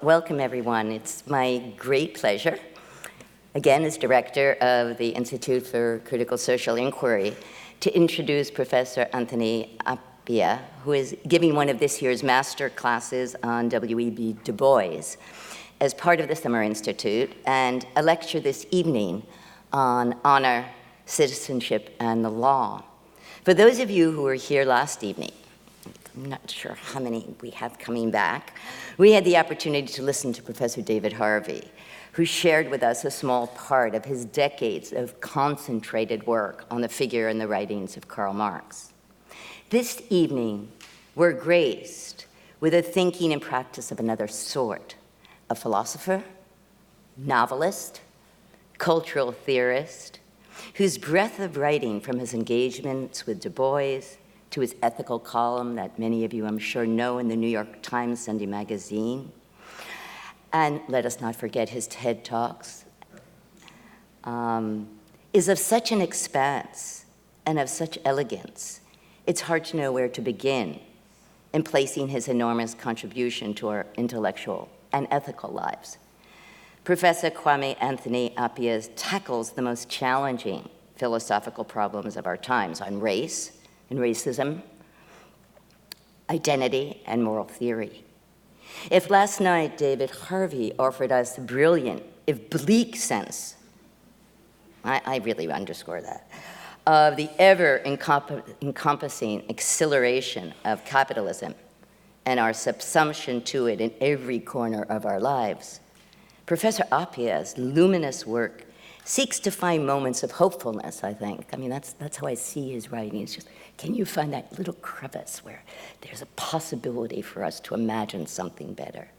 welcome everyone. It's my great pleasure, again as director of the Institute for Critical Social Inquiry, to introduce Professor Anthony Appiah, who is giving one of this year's master classes on W.E.B. Du Bois as part of the Summer Institute, and a lecture this evening on honor, citizenship, and the law. For those of you who were here last evening, I'm not sure how many we have coming back, we had the opportunity to listen to Professor David Harvey, who shared with us a small part of his decades of concentrated work on the figure and the writings of Karl Marx. This evening, we're graced with a thinking and practice of another sort, a philosopher, novelist, cultural theorist, whose breadth of writing, from his engagements with Du Bois to his ethical column that many of you, I'm sure, know in the New York Times Sunday magazine, and let us not forget his TED Talks, is of such an expanse and of such elegance, it's hard to know where to begin in placing his enormous contribution to our intellectual and ethical lives. Professor Kwame Anthony Appiah tackles the most challenging philosophical problems of our times on race and racism, identity, and moral theory. If last night David Harvey offered us the brilliant, if bleak sense, I really underscore that, of the ever-encompassing exhilaration of capitalism and our subsumption to it in every corner of our lives, Professor Appiah's luminous work seeks to find moments of hopefulness, I think. I mean, that's how I see his writing. It's just, can you find that little crevice where there's a possibility for us to imagine something better?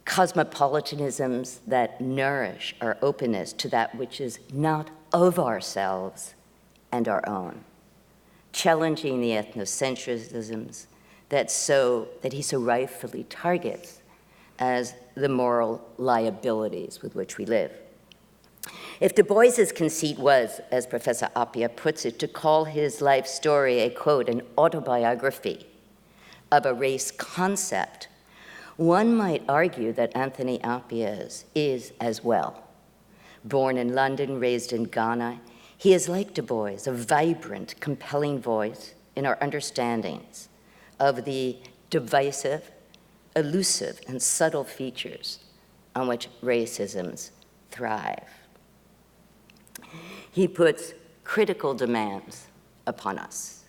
Cosmopolitanisms that nourish our openness to that which is not of ourselves and our own. Challenging the ethnocentrisms that he so rightfully targets as the moral liabilities with which we live. If Du Bois's conceit was, as Professor Appiah puts it, to call his life story a, quote, an autobiography of a race concept, one might argue that Anthony Appiah's is as well. Born in London, raised in Ghana, he is like Du Bois, a vibrant, compelling voice in our understandings of the divisive, elusive, and subtle features on which racisms thrive. He puts critical demands upon us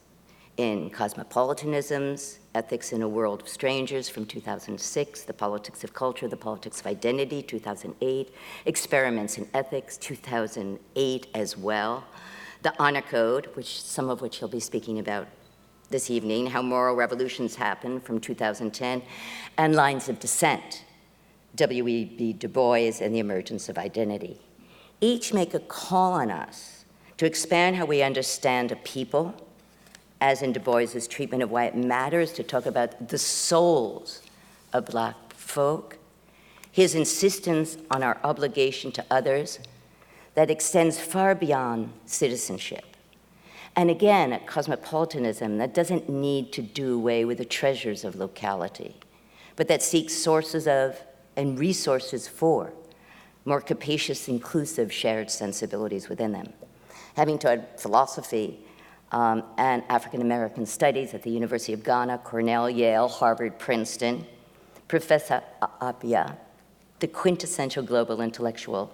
in Cosmopolitanisms, Ethics in a World of Strangers from 2006, The Politics of Culture, The Politics of Identity, 2008, Experiments in Ethics, 2008 as well, The Honor Code, some of which he'll be speaking about this evening, How Moral Revolutions Happen from 2010, and Lines of Descent, W.E.B. Du Bois and the Emergence of Identity. Each make a call on us to expand how we understand a people, as in Du Bois's treatment of why it matters to talk about the souls of Black folk, his insistence on our obligation to others that extends far beyond citizenship. And again, a cosmopolitanism that doesn't need to do away with the treasures of locality, but that seeks sources of and resources for more capacious, inclusive, shared sensibilities within them. Having taught philosophy and African American studies at the University of Ghana, Cornell, Yale, Harvard, Princeton, Professor Appiah, the quintessential global intellectual,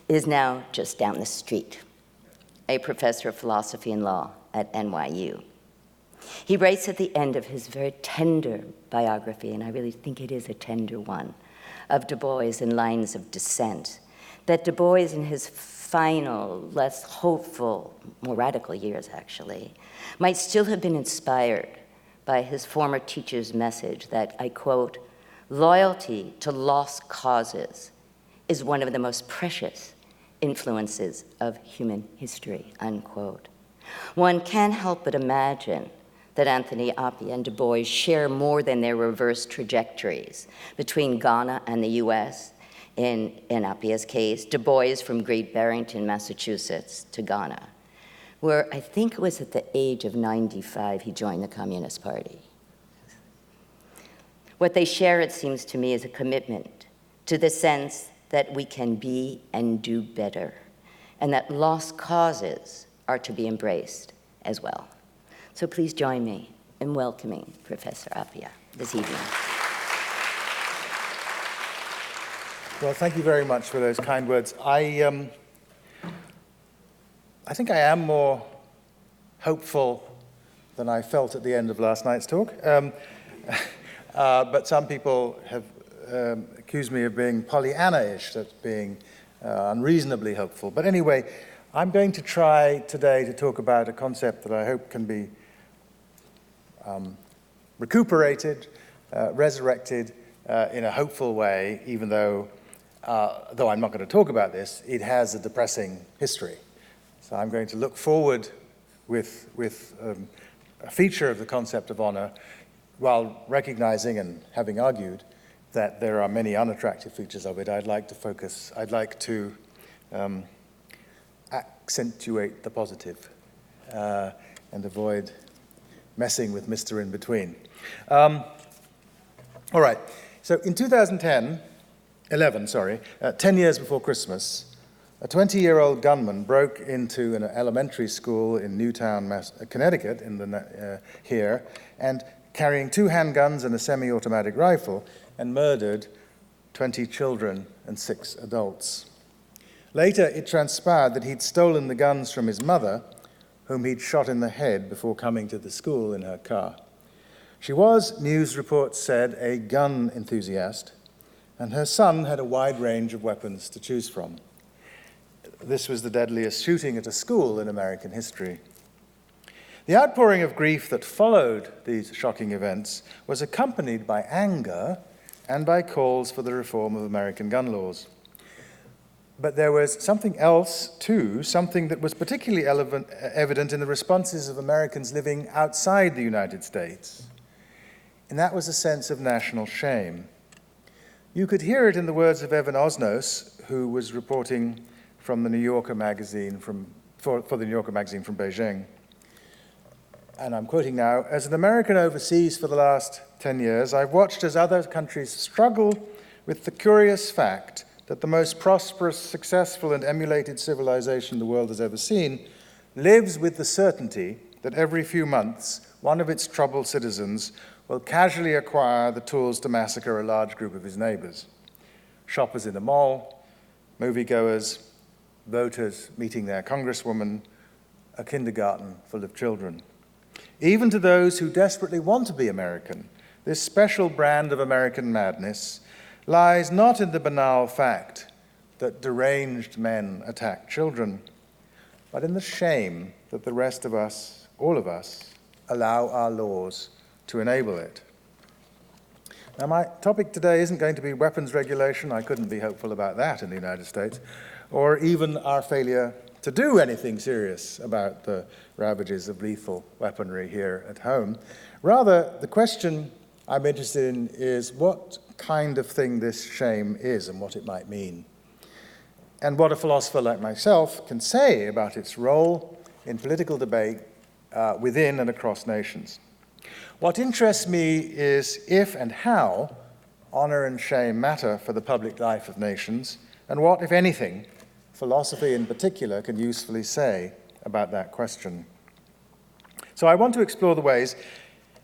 is now just down the street, a professor of philosophy and law at NYU. He writes at the end of his very tender biography, and I really think it is a tender one, of Du Bois in Lines of Descent, that Du Bois in his final, less hopeful, more radical years actually, might still have been inspired by his former teacher's message that, I quote, loyalty to lost causes is one of the most precious influences of human history, unquote. One can't help but imagine that Anthony Appiah and Du Bois share more than their reverse trajectories between Ghana and the US. In Appiah's case, Du Bois from Great Barrington, Massachusetts to Ghana, where I think it was at the age of 95 he joined the Communist Party. What they share, it seems to me, is a commitment to the sense that we can be and do better, and that lost causes are to be embraced as well. So please join me in welcoming Professor Appiah this evening. Well, thank you very much for those kind words. I think I am more hopeful than I felt at the end of last night's talk. But some people have accused me of being Pollyanna-ish, that's being unreasonably hopeful. But anyway, I'm going to try today to talk about a concept that I hope can be recuperated, resurrected in a hopeful way, even though I'm not going to talk about this, it has a depressing history. So I'm going to look forward with a feature of the concept of honor, while recognizing and having argued that there are many unattractive features of it. I'd like to accentuate the positive and avoid messing with Mr. In Between. All right, so in 10 years before Christmas, a 20-year-old gunman broke into an elementary school in Newtown, Connecticut, here, and carrying 2 handguns and a semi-automatic rifle, and murdered 20 children and 6 adults. Later, it transpired that he'd stolen the guns from his mother, whom he'd shot in the head before coming to the school in her car. She was, news reports said, a gun enthusiast, and her son had a wide range of weapons to choose from. This was the deadliest shooting at a school in American history. The outpouring of grief that followed these shocking events was accompanied by anger and by calls for the reform of American gun laws. But there was something else, too, something that was particularly evident in the responses of Americans living outside the United States, and that was a sense of national shame. You could hear it in the words of Evan Osnos, who was reporting from the New Yorker magazine for the New Yorker magazine from Beijing. And I'm quoting now, "As an American overseas for the last 10 years, I've watched as other countries struggle with the curious fact that the most prosperous, successful, and emulated civilization the world has ever seen lives with the certainty that every few months, one of its troubled citizens will casually acquire the tools to massacre a large group of his neighbors. Shoppers in a mall, moviegoers, voters meeting their congresswoman, a kindergarten full of children. Even to those who desperately want to be American, this special brand of American madness lies not in the banal fact that deranged men attack children, but in the shame that the rest of us, all of us, allow our laws to enable it." Now, my topic today isn't going to be weapons regulation. I couldn't be hopeful about that in the United States, or even our failure to do anything serious about the ravages of lethal weaponry here at home. Rather, the question I'm interested in is what kind of thing this shame is and what it might mean, and what a philosopher like myself can say about its role in political debate within and across nations. What interests me is if and how honor and shame matter for the public life of nations, and what, if anything, philosophy in particular can usefully say about that question. So I want to explore the ways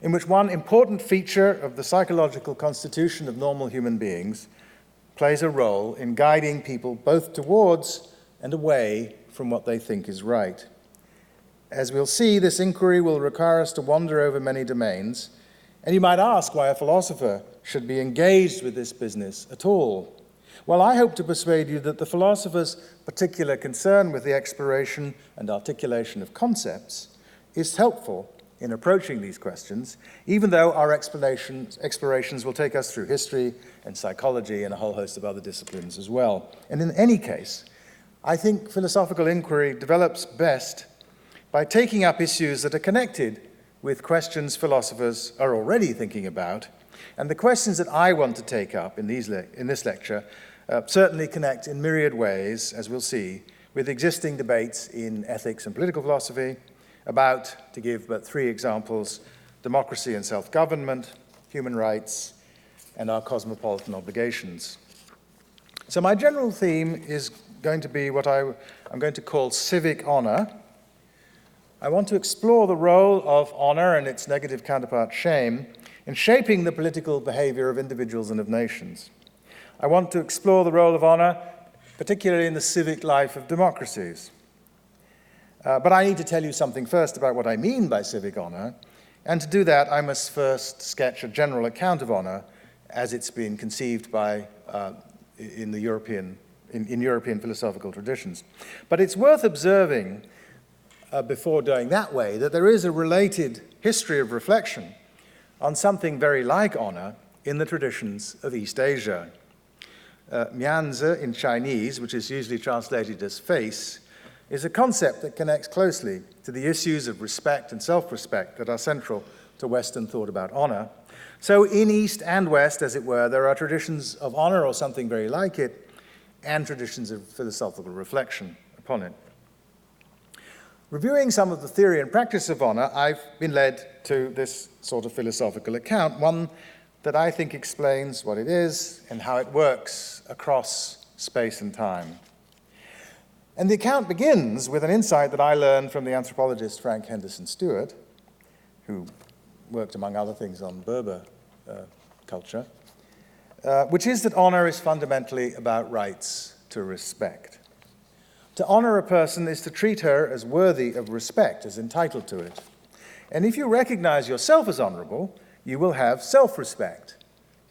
in which one important feature of the psychological constitution of normal human beings plays a role in guiding people both towards and away from what they think is right. As we'll see, this inquiry will require us to wander over many domains, and you might ask why a philosopher should be engaged with this business at all. Well, I hope to persuade you that the philosopher's particular concern with the exploration and articulation of concepts is helpful in approaching these questions, even though our explorations will take us through history and psychology and a whole host of other disciplines as well. And in any case, I think philosophical inquiry develops best by taking up issues that are connected with questions philosophers are already thinking about, and the questions that I want to take up in this lecture certainly connect in myriad ways, as we'll see, with existing debates in ethics and political philosophy about, to give but 3 examples, democracy and self-government, human rights, and our cosmopolitan obligations. So my general theme is going to be what I'm going to call civic honor. I want to explore the role of honor and its negative counterpart, shame, in shaping the political behavior of individuals and of nations. I want to explore the role of honor, particularly in the civic life of democracies. But I need to tell you something first about what I mean by civic honor, and to do that, I must first sketch a general account of honor as it's been conceived by, in European philosophical traditions. But it's worth observing, before going that way, that there is a related history of reflection on something very like honor in the traditions of East Asia. Mianzi in Chinese, which is usually translated as face, is a concept that connects closely to the issues of respect and self-respect that are central to Western thought about honor. So in East and West, as it were, there are traditions of honor or something very like it, and traditions of philosophical reflection upon it. Reviewing some of the theory and practice of honor, I've been led to this sort of philosophical account, one that I think explains what it is and how it works across space and time. And the account begins with an insight that I learned from the anthropologist Frank Henderson Stewart, who worked, among other things, on Berber culture, which is that honor is fundamentally about rights to respect. To honor a person is to treat her as worthy of respect, as entitled to it. And if you recognize yourself as honorable, you will have self-respect,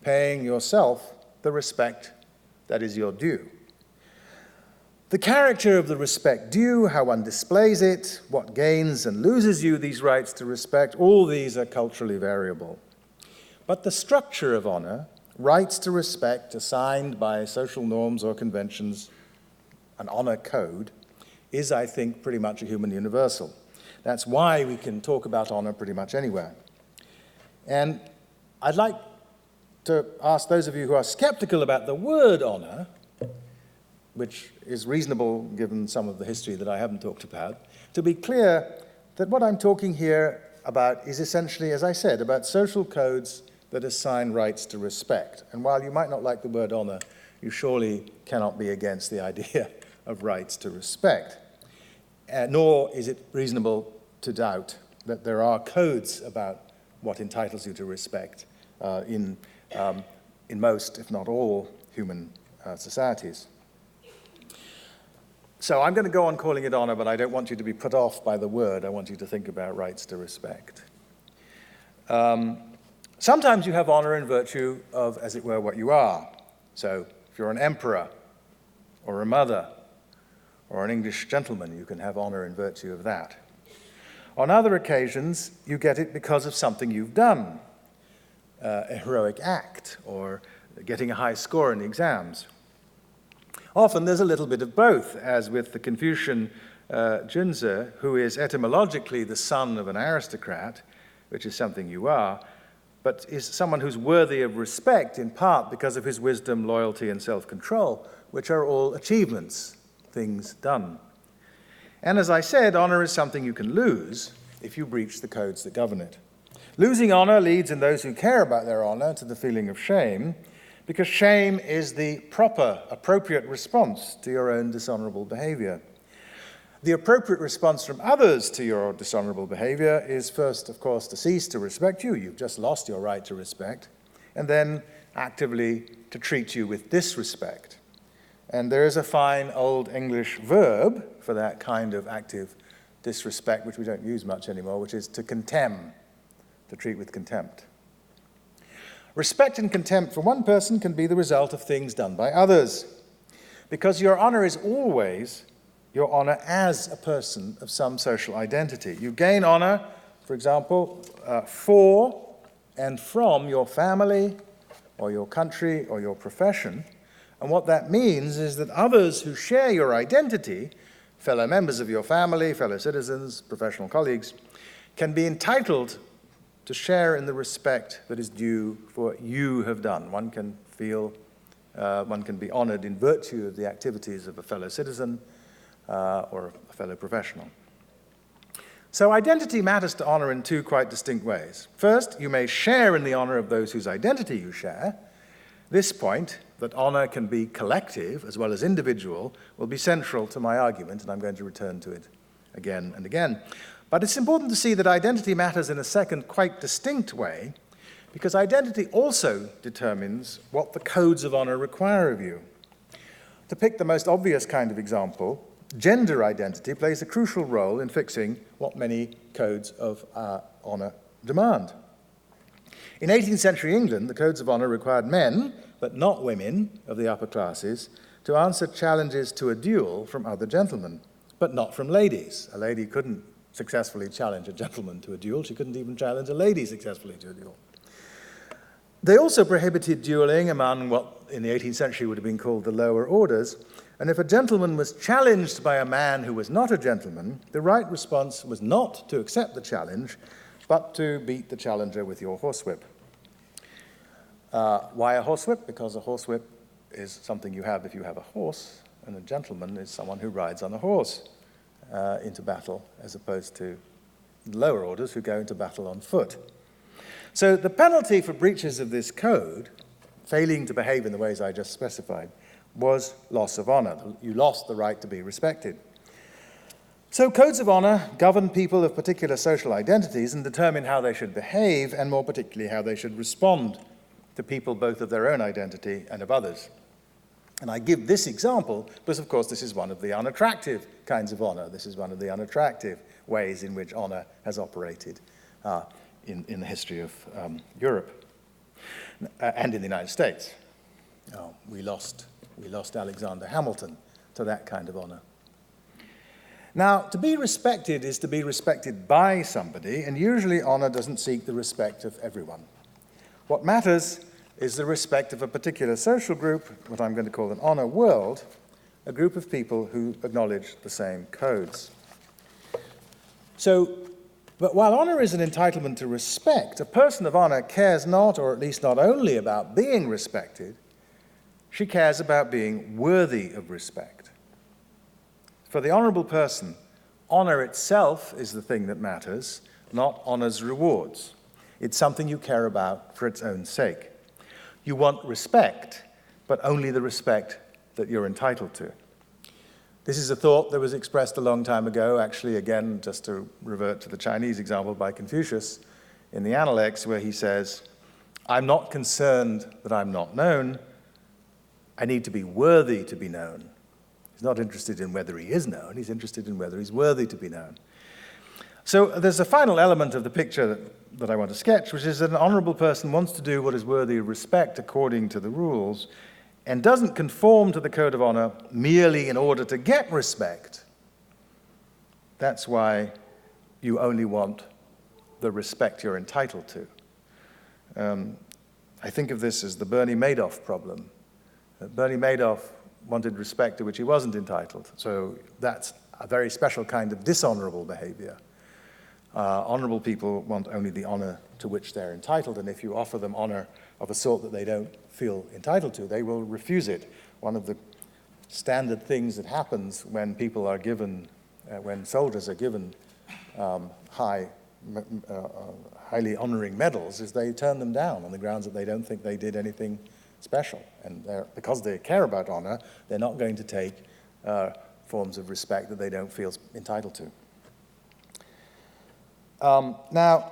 paying yourself the respect that is your due. The character of the respect due, how one displays it, what gains and loses you these rights to respect, all these are culturally variable. But the structure of honor, rights to respect assigned by social norms or conventions, an honor code, is, I think, pretty much a human universal. That's why we can talk about honor pretty much anywhere. And I'd like to ask those of you who are skeptical about the word honor, which is reasonable given some of the history that I haven't talked about, to be clear that what I'm talking here about is essentially, as I said, about social codes that assign rights to respect. And while you might not like the word honor, you surely cannot be against the idea of rights to respect. Nor is it reasonable to doubt that there are codes about what entitles you to respect in most, if not all, human societies. So I'm going to go on calling it honor, but I don't want you to be put off by the word. I want you to think about rights to respect. Sometimes you have honor in virtue of, as it were, what you are. So if you're an emperor or a mother or an English gentleman, you can have honor in virtue of that. On other occasions, you get it because of something you've done, a heroic act or getting a high score in the exams. Often there's a little bit of both, as with the Confucian Junzi, who is etymologically the son of an aristocrat, which is something you are, but is someone who's worthy of respect in part because of his wisdom, loyalty, and self-control, which are all achievements, things done. And as I said, honor is something you can lose if you breach the codes that govern it. Losing honor leads in those who care about their honor to the feeling of shame, because shame is the proper, appropriate response to your own dishonorable behavior. The appropriate response from others to your dishonorable behavior is first, of course, to cease to respect you. You've just lost your right to respect. And then actively to treat you with disrespect. And there is a fine old English verb for that kind of active disrespect, which we don't use much anymore, which is to contemn, to treat with contempt. Respect and contempt for one person can be the result of things done by others, because your honor is always your honor as a person of some social identity. You gain honor, for example, for and from your family or your country or your profession. And what that means is that others who share your identity, fellow members of your family, fellow citizens, professional colleagues, can be entitled to share in the respect that is due for what you have done. One can feel, one can be honored in virtue of the activities of a fellow citizen or a fellow professional. So identity matters to honor in two quite distinct ways. First, you may share in the honor of those whose identity you share, This point, that honor can be collective as well as individual, will be central to my argument, and I'm going to return to it again and again. But it's important to see that identity matters in a second, quite distinct way, because identity also determines what the codes of honor require of you. To pick the most obvious kind of example, gender identity plays a crucial role in fixing what many codes of honor demand. In 18th century England, the codes of honor required men, but not women of the upper classes, to answer challenges to a duel from other gentlemen, but not from ladies. A lady couldn't successfully challenge a gentleman to a duel. She couldn't even challenge a lady successfully to a duel. They also prohibited dueling among what in the 18th century would have been called the lower orders, and if a gentleman was challenged by a man who was not a gentleman, the right response was not to accept the challenge, but to beat the challenger with your horsewhip. Why a horsewhip? Because a horsewhip is something you have if you have a horse, and a gentleman is someone who rides on a horse into battle, as opposed to lower orders who go into battle on foot. So the penalty for breaches of this code, failing to behave in the ways I just specified, was loss of honor. You lost the right to be respected. So codes of honor govern people of particular social identities and determine how they should behave, and more particularly how they should respond to people both of their own identity and of others. And I give this example because, of course, this is one of the unattractive kinds of honor. This is one of the unattractive ways in which honor has operated in the history of Europe and in the United States. We lost Alexander Hamilton to that kind of honor. Now, to be respected is to be respected by somebody, and usually honor doesn't seek the respect of everyone. What matters is the respect of a particular social group, what I'm going to call an honor world, a group of people who acknowledge the same codes. But while honor is an entitlement to respect, a person of honor cares not, or at least not only, about being respected, she cares about being worthy of respect. For the honorable person, honor itself is the thing that matters, not honor's rewards. It's something you care about for its own sake. You want respect, but only the respect that you're entitled to. This is a thought that was expressed a long time ago, actually, again, just to revert to the Chinese example, by Confucius in the Analects, where he says, "I'm not concerned that I'm not known. I need to be worthy to be known." He's not interested in whether he is known. He's interested in whether he's worthy to be known. So there's a final element of the picture that I want to sketch, which is that an honorable person wants to do what is worthy of respect according to the rules, and doesn't conform to the code of honor merely in order to get respect. That's why you only want the respect you're entitled to. I think of this as the Bernie Madoff problem. Bernie Madoff wanted respect to which he wasn't entitled, so that's a very special kind of dishonorable behavior. Honorable people want only the honor to which they're entitled, and if you offer them honor of a sort that they don't feel entitled to, they will refuse it. One of the standard things that happens when people are given, when soldiers are given highly honoring medals, is they turn them down on the grounds that they don't think they did anything special. And because they care about honor, they're not going to take forms of respect that they don't feel entitled to. Now,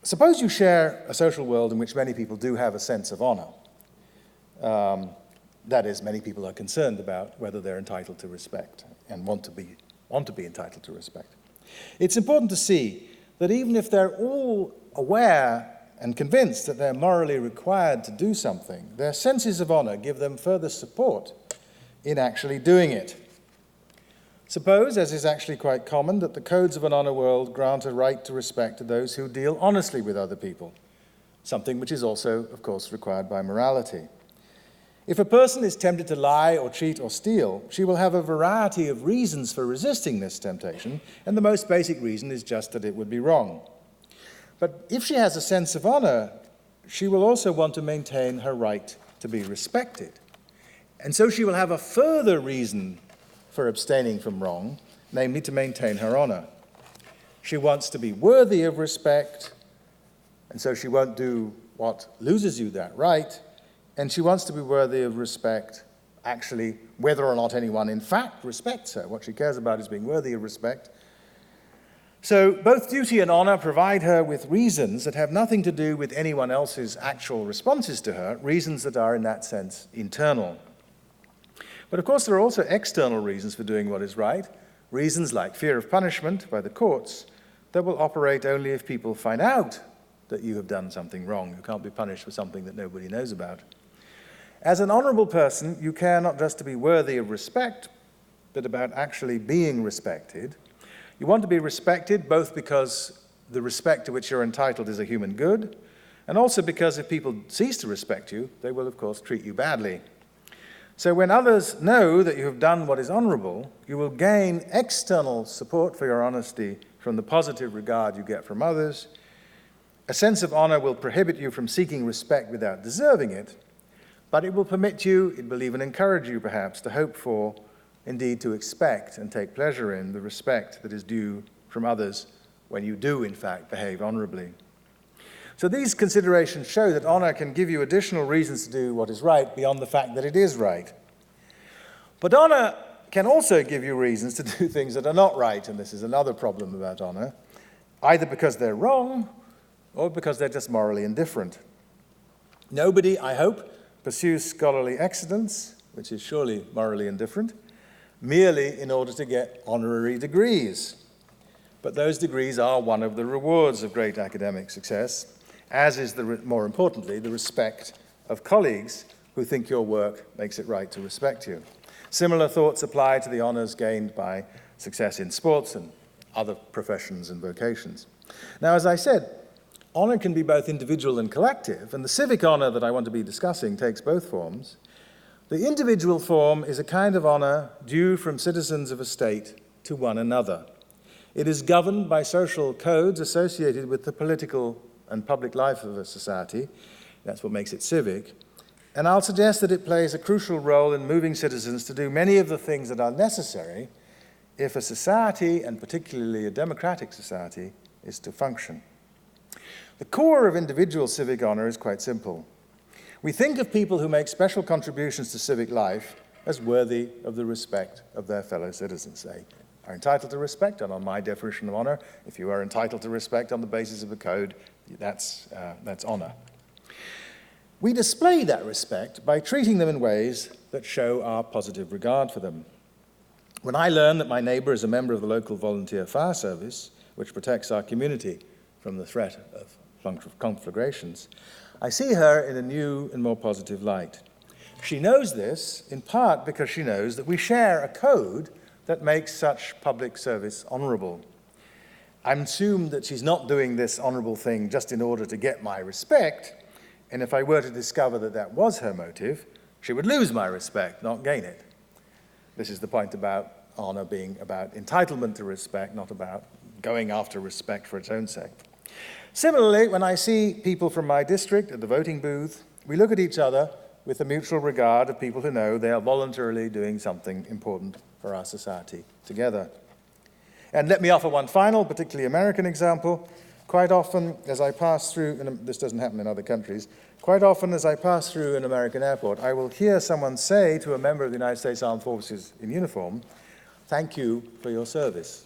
suppose you share a social world in which many people do have a sense of honor. That is, many people are concerned about whether they're entitled to respect and want to be entitled to respect. It's important to see that even if they're all aware and convinced that they're morally required to do something, their senses of honor give them further support in actually doing it. Suppose, as is actually quite common, that the codes of an honor world grant a right to respect to those who deal honestly with other people, something which is also, of course, required by morality. If a person is tempted to lie or cheat or steal, she will have a variety of reasons for resisting this temptation, and the most basic reason is just that it would be wrong. But if she has a sense of honor, she will also want to maintain her right to be respected. And so she will have a further reason for abstaining from wrong, namely to maintain her honor. She wants to be worthy of respect, and so she won't do what loses you that right, and she wants to be worthy of respect, actually, whether or not anyone in fact respects her. What she cares about is being worthy of respect. So both duty and honor provide her with reasons that have nothing to do with anyone else's actual responses to her, reasons that are, in that sense, internal. But of course, there are also external reasons for doing what is right, reasons like fear of punishment by the courts that will operate only if people find out that you have done something wrong. You can't be punished for something that nobody knows about. As an honorable person, you care not just to be worthy of respect, but about actually being respected. You want to be respected both because the respect to which you're entitled is a human good, and also because if people cease to respect you, they will, of course, treat you badly. So when others know that you have done what is honorable, you will gain external support for your honesty from the positive regard you get from others. A sense of honor will prohibit you from seeking respect without deserving it, but it will permit you, it will even encourage you perhaps, to hope for, indeed to expect and take pleasure in the respect that is due from others when you do, in fact, behave honorably. So these considerations show that honor can give you additional reasons to do what is right beyond the fact that it is right. But honor can also give you reasons to do things that are not right, and this is another problem about honor, either because they're wrong or because they're just morally indifferent. Nobody, I hope, pursues scholarly excellence, which is surely morally indifferent, merely in order to get honorary degrees. But those degrees are one of the rewards of great academic success, as is, more importantly, the respect of colleagues who think your work makes it right to respect you. Similar thoughts apply to the honors gained by success in sports and other professions and vocations. Now, as I said, honor can be both individual and collective, and the civic honor that I want to be discussing takes both forms. The individual form is a kind of honor due from citizens of a state to one another. It is governed by social codes associated with the political and public life of a society. That's what makes it civic. And I'll suggest that it plays a crucial role in moving citizens to do many of the things that are necessary if a society, and particularly a democratic society, is to function. The core of individual civic honor is quite simple. We think of people who make special contributions to civic life as worthy of the respect of their fellow citizens. They are entitled to respect, and on my definition of honor, if you are entitled to respect on the basis of a code, that's honor. We display that respect by treating them in ways that show our positive regard for them. When I learn that my neighbor is a member of the local volunteer fire service, which protects our community from the threat of conflagrations, I see her in a new and more positive light. She knows this in part because she knows that we share a code that makes such public service honorable. I'm assumed that she's not doing this honorable thing just in order to get my respect, and if I were to discover that that was her motive, she would lose my respect, not gain it. This is the point about honor being about entitlement to respect, not about going after respect for its own sake. Similarly, when I see people from my district at the voting booth, we look at each other with the mutual regard of people who know they are voluntarily doing something important for our society together. And let me offer one final, particularly American example. Quite often, as I pass through, and this doesn't happen in other countries, quite often as I pass through an American airport, I will hear someone say to a member of the United States Armed Forces in uniform, "Thank you for your service."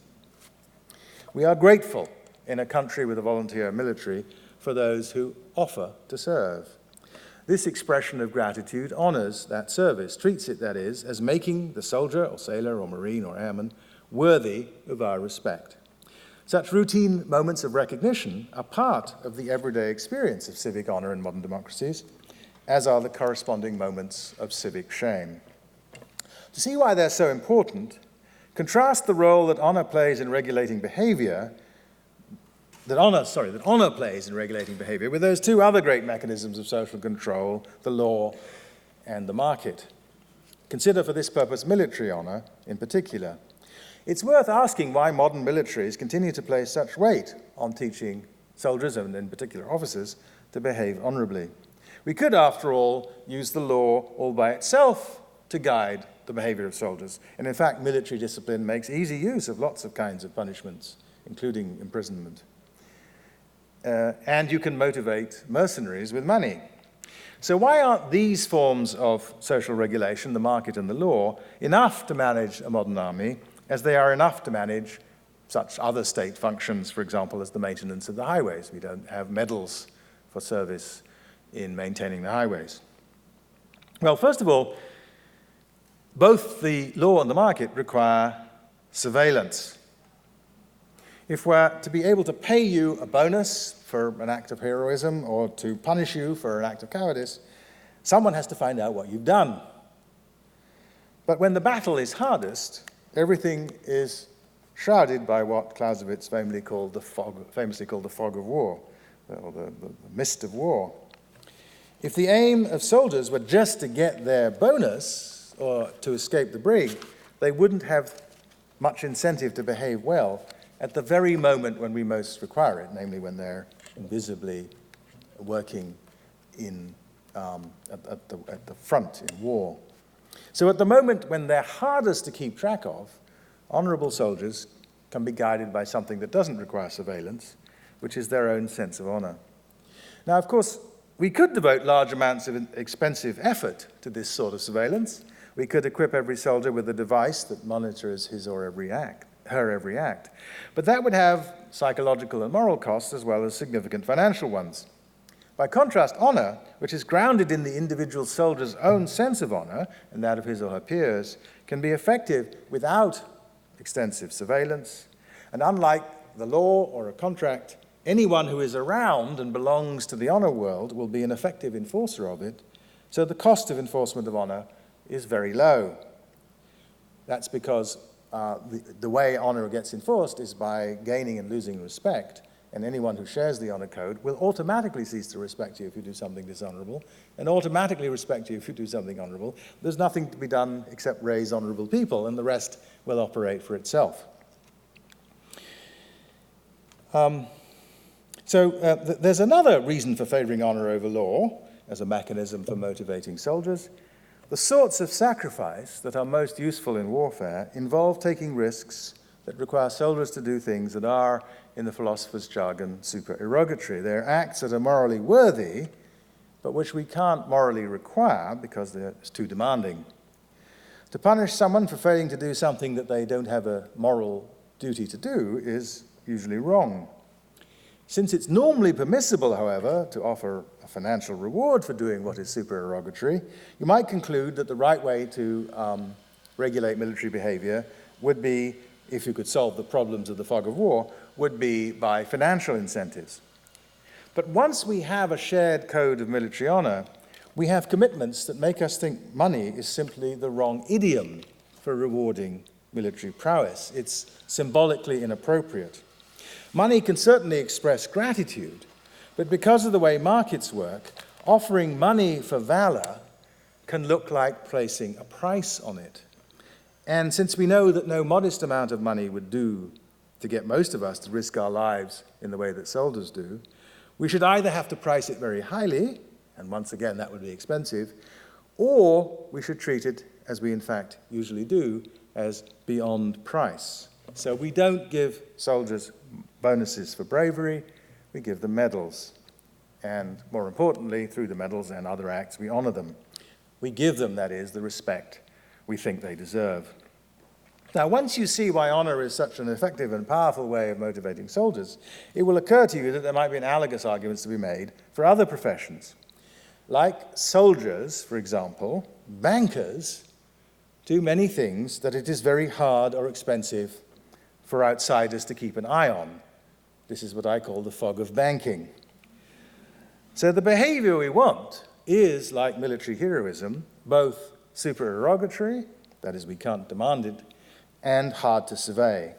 We are grateful in a country with a volunteer military for those who offer to serve. This expression of gratitude honors that service, treats it, that is, as making the soldier or sailor or marine or airman worthy of our respect. Such routine moments of recognition are part of the everyday experience of civic honor in modern democracies, as are the corresponding moments of civic shame. To see why they're so important, contrast the role that honor plays in regulating behavior that honor plays in regulating behavior with those two other great mechanisms of social control, the law and the market. Consider for this purpose military honor in particular. It's worth asking why modern militaries continue to place such weight on teaching soldiers, and in particular officers, to behave honorably. We could, after all, use the law all by itself to guide the behavior of soldiers. And in fact, military discipline makes easy use of lots of kinds of punishments, including imprisonment. And you can motivate mercenaries with money. So why aren't these forms of social regulation, the market and the law, enough to manage a modern army as they are enough to manage such other state functions, for example, as the maintenance of the highways? We don't have medals for service in maintaining the highways. Well, first of all, both the law and the market require surveillance. If we're to be able to pay you a bonus for an act of heroism or to punish you for an act of cowardice, someone has to find out what you've done. But when the battle is hardest, everything is shrouded by what Clausewitz famously called the fog of war, or the mist of war. If the aim of soldiers were just to get their bonus or to escape the brig, they wouldn't have much incentive to behave well at the very moment when we most require it, namely when they're invisibly working at the front in war. So at the moment when they're hardest to keep track of, honorable soldiers can be guided by something that doesn't require surveillance, which is their own sense of honor. Now, of course, we could devote large amounts of expensive effort to this sort of surveillance. We could equip every soldier with a device that monitors his or her every act. But that would have psychological and moral costs as well as significant financial ones. By contrast, honor, which is grounded in the individual soldier's own sense of honor and that of his or her peers, can be effective without extensive surveillance. And unlike the law or a contract, anyone who is around and belongs to the honor world will be an effective enforcer of it. So the cost of enforcement of honor is very low. That's because the way honor gets enforced is by gaining and losing respect. And anyone who shares the honor code will automatically cease to respect you if you do something dishonorable, and automatically respect you if you do something honorable. There's nothing to be done except raise honorable people, and the rest will operate for itself. There's another reason for favoring honor over law as a mechanism for motivating soldiers. The sorts of sacrifice that are most useful in warfare involve taking risks that require soldiers to do things that are, in the philosopher's jargon, supererogatory. They're acts that are morally worthy, but which we can't morally require because they're too demanding. To punish someone for failing to do something that they don't have a moral duty to do is usually wrong. Since it's normally permissible, however, to offer a financial reward for doing what is supererogatory, you might conclude that the right way to regulate military behavior would be, if you could solve the problems of the fog of war, would be by financial incentives. But once we have a shared code of military honor, we have commitments that make us think money is simply the wrong idiom for rewarding military prowess. It's symbolically inappropriate. Money can certainly express gratitude, but because of the way markets work, offering money for valor can look like placing a price on it. And since we know that no modest amount of money would do to get most of us to risk our lives in the way that soldiers do, we should either have to price it very highly, and once again that would be expensive, or we should treat it, as we in fact usually do, as beyond price. So we don't give soldiers bonuses for bravery, we give them medals. And more importantly, through the medals and other acts, we honor them. We give them, that is, the respect we think they deserve. Now, once you see why honor is such an effective and powerful way of motivating soldiers, it will occur to you that there might be analogous arguments to be made for other professions. Like soldiers, for example, bankers do many things that it is very hard or expensive for outsiders to keep an eye on. This is what I call the fog of banking. So the behavior we want is, like military heroism, both supererogatory, that is, we can't demand it, and hard to survey.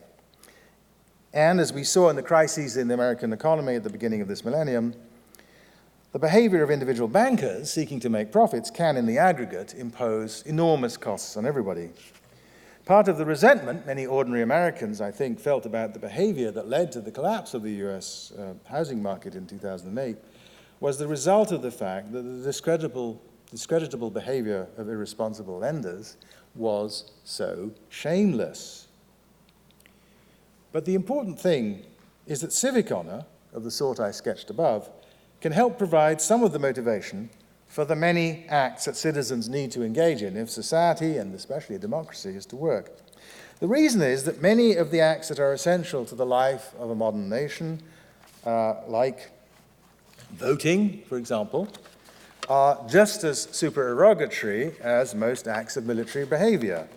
And as we saw in the crises in the American economy at the beginning of this millennium, the behavior of individual bankers seeking to make profits can, in the aggregate, impose enormous costs on everybody. Part of the resentment many ordinary Americans, I think, felt about the behavior that led to the collapse of the US housing market in 2008 was the result of the fact that the discreditable behavior of irresponsible lenders was so shameless. But the important thing is that civic honor, of the sort I sketched above, can help provide some of the motivation for the many acts that citizens need to engage in if society, and especially a democracy, is to work. The reason is that many of the acts that are essential to the life of a modern nation, like voting, for example, are just as supererogatory as most acts of military behavior,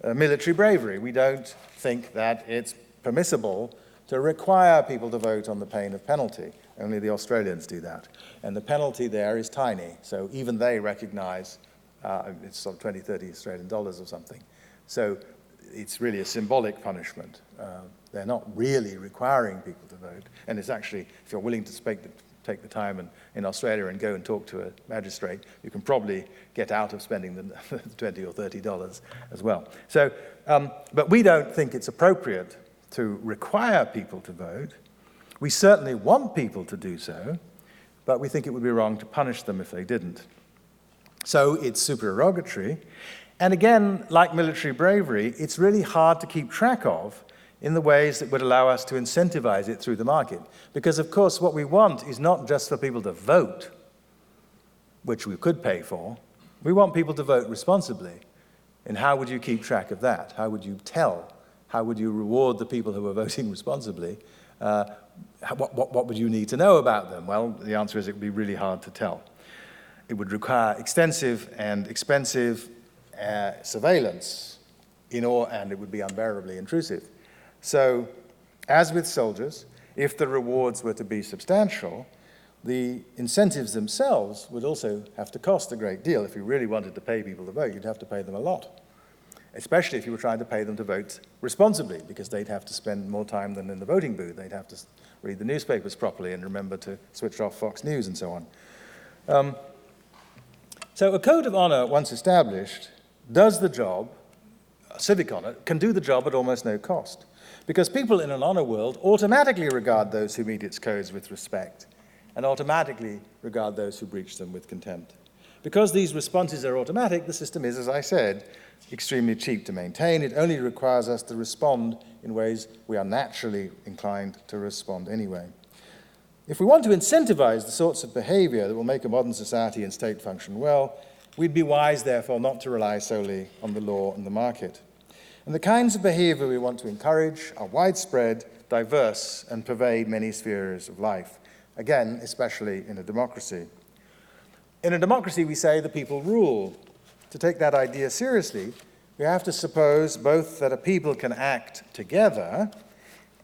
military bravery. We don't think that it's permissible to require people to vote on the pain of penalty. Only the Australians do that. And the penalty there is tiny, so even they recognize it's sort of 20, 30 Australian dollars or something. So it's really a symbolic punishment. They're not really requiring people to vote. And it's actually, if you're willing to take the time in Australia and go and talk to a magistrate, you can probably get out of spending the 20 or $30 as well. So, but we don't think it's appropriate to require people to vote. We certainly want people to do so, but we think it would be wrong to punish them if they didn't. So it's supererogatory. And again, like military bravery, it's really hard to keep track of in the ways that would allow us to incentivize it through the market. Because, of course, what we want is not just for people to vote, which we could pay for. We want people to vote responsibly. And how would you keep track of that? How would you tell? How would you reward the people who are voting responsibly? What would you need to know about them? Well, the answer is it would be really hard to tell. It would require extensive and expensive surveillance, and it would be unbearably intrusive. So, as with soldiers, if the rewards were to be substantial, the incentives themselves would also have to cost a great deal. If you really wanted to pay people to vote, you'd have to pay them a lot, especially if you were trying to pay them to vote responsibly, because they'd have to spend more time than in the voting booth. They'd have to read the newspapers properly and remember to switch off Fox News and so on. So a code of honor, once established, does the job. Civic honor can do the job at almost no cost, because people in an honor world automatically regard those who meet its codes with respect and automatically regard those who breach them with contempt. Because these responses are automatic, the system is, as I said, extremely cheap to maintain. It only requires us to respond in ways we are naturally inclined to respond anyway. If we want to incentivize the sorts of behavior that will make a modern society and state function well, we'd be wise, therefore, not to rely solely on the law and the market. And the kinds of behavior we want to encourage are widespread, diverse, and pervade many spheres of life. Again, especially in a democracy. In a democracy, we say the people rule. To take that idea seriously, we have to suppose both that a people can act together,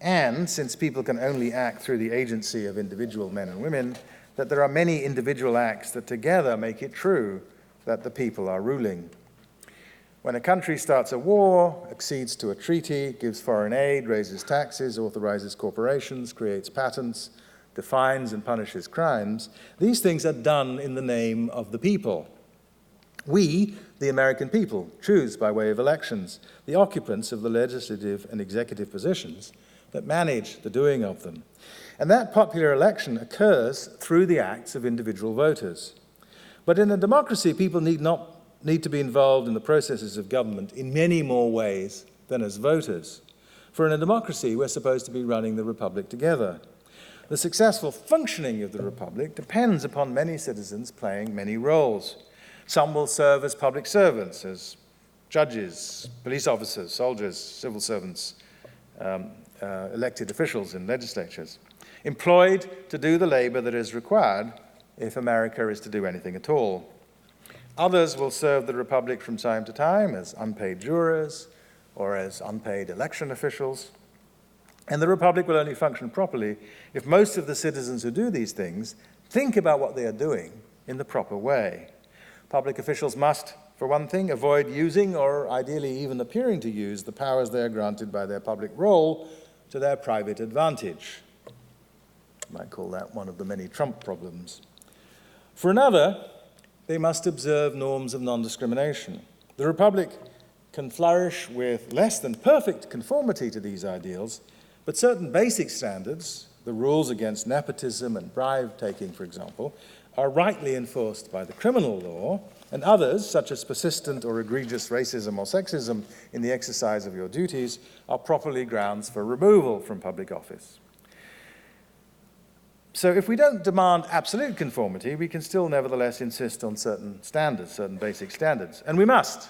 and, since people can only act through the agency of individual men and women, that there are many individual acts that together make it true that the people are ruling. When a country starts a war, accedes to a treaty, gives foreign aid, raises taxes, authorizes corporations, creates patents, defines and punishes crimes, these things are done in the name of the people. We, the American people, choose by way of elections the occupants of the legislative and executive positions that manage the doing of them. And that popular election occurs through the acts of individual voters. But in a democracy, people need to be involved in the processes of government in many more ways than as voters. For in a democracy, we're supposed to be running the republic together. The successful functioning of the republic depends upon many citizens playing many roles. Some will serve as public servants, as judges, police officers, soldiers, civil servants, elected officials in legislatures, employed to do the labor that is required if America is to do anything at all. Others will serve the republic from time to time as unpaid jurors or as unpaid election officials. And the republic will only function properly if most of the citizens who do these things think about what they are doing in the proper way. Public officials must, for one thing, avoid using or ideally even appearing to use the powers they are granted by their public role to their private advantage. You might call that one of the many Trump problems. For another, they must observe norms of non-discrimination. The republic can flourish with less than perfect conformity to these ideals, but certain basic standards, the rules against nepotism and bribe-taking, for example, are rightly enforced by the criminal law, and others, such as persistent or egregious racism or sexism in the exercise of your duties, are properly grounds for removal from public office. So if we don't demand absolute conformity, we can still nevertheless insist on certain standards, certain basic standards. And we must,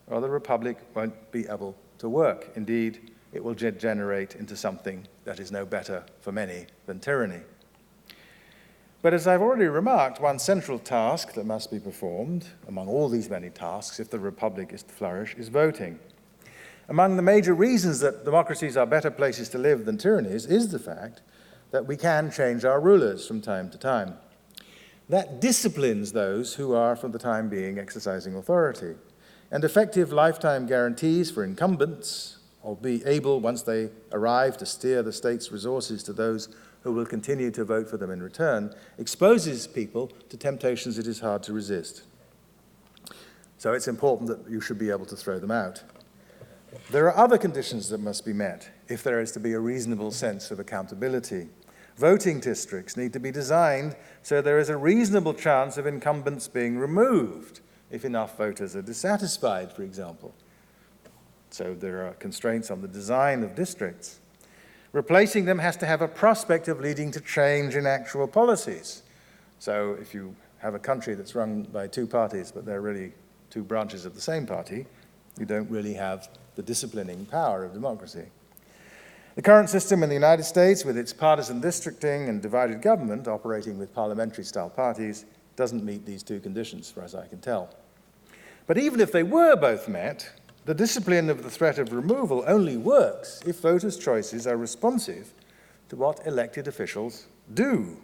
or the Republic won't be able to work. Indeed, it will degenerate into something that is no better for many than tyranny. But as I've already remarked, one central task that must be performed, among all these many tasks, if the Republic is to flourish, is voting. Among the major reasons that democracies are better places to live than tyrannies is the fact that we can change our rulers from time to time. That disciplines those who are, for the time being, exercising authority. And effective lifetime guarantees for incumbents, or be able, once they arrive, to steer the state's resources to those who will continue to vote for them in return, exposes people to temptations it is hard to resist. So it's important that you should be able to throw them out. There are other conditions that must be met if there is to be a reasonable sense of accountability. Voting districts need to be designed so there is a reasonable chance of incumbents being removed if enough voters are dissatisfied, for example. So there are constraints on the design of districts. Replacing them has to have a prospect of leading to change in actual policies. So if you have a country that's run by two parties, but they're really two branches of the same party, you don't really have the disciplining power of democracy. The current system in the United States, with its partisan districting and divided government operating with parliamentary-style parties, doesn't meet these two conditions, as far as I can tell. But even if they were both met, the discipline of the threat of removal only works if voters' choices are responsive to what elected officials do.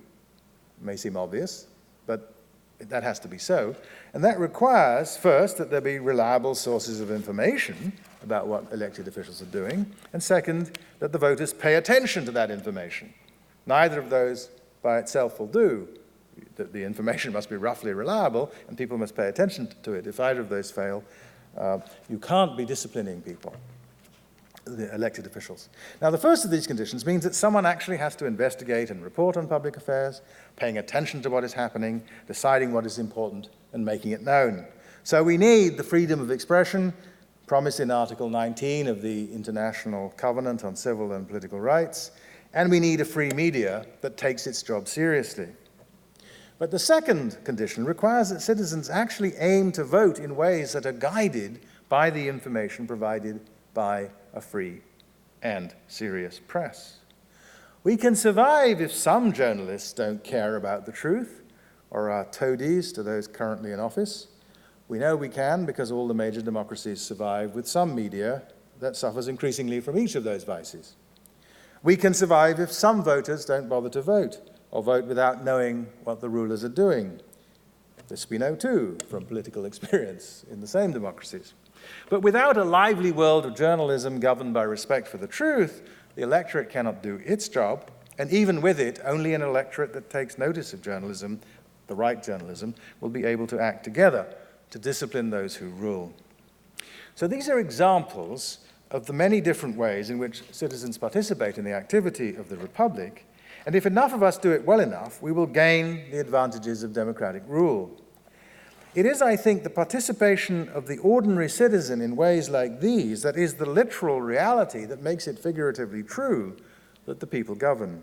It may seem obvious, but that has to be so. And that requires, first, that there be reliable sources of information about what elected officials are doing, and second, that the voters pay attention to that information. Neither of those by itself will do. The information must be roughly reliable, and people must pay attention to it. If either of those fail, you can't be disciplining people, the elected officials. Now, the first of these conditions means that someone actually has to investigate and report on public affairs, paying attention to what is happening, deciding what is important, and making it known. So we need the freedom of expression promised in Article 19 of the International Covenant on Civil and Political Rights, and we need a free media that takes its job seriously. But the second condition requires that citizens actually aim to vote in ways that are guided by the information provided by a free and serious press. We can survive if some journalists don't care about the truth or are toadies to those currently in office. We know we can because all the major democracies survive with some media that suffers increasingly from each of those vices. We can survive if some voters don't bother to vote or vote without knowing what the rulers are doing. This we know too from political experience in the same democracies. But without a lively world of journalism governed by respect for the truth, the electorate cannot do its job, and even with it, only an electorate that takes notice of journalism, the right journalism, will be able to act together to discipline those who rule. So these are examples of the many different ways in which citizens participate in the activity of the Republic, and if enough of us do it well enough, we will gain the advantages of democratic rule. It is, I think, the participation of the ordinary citizen in ways like these that is the literal reality that makes it figuratively true that the people govern.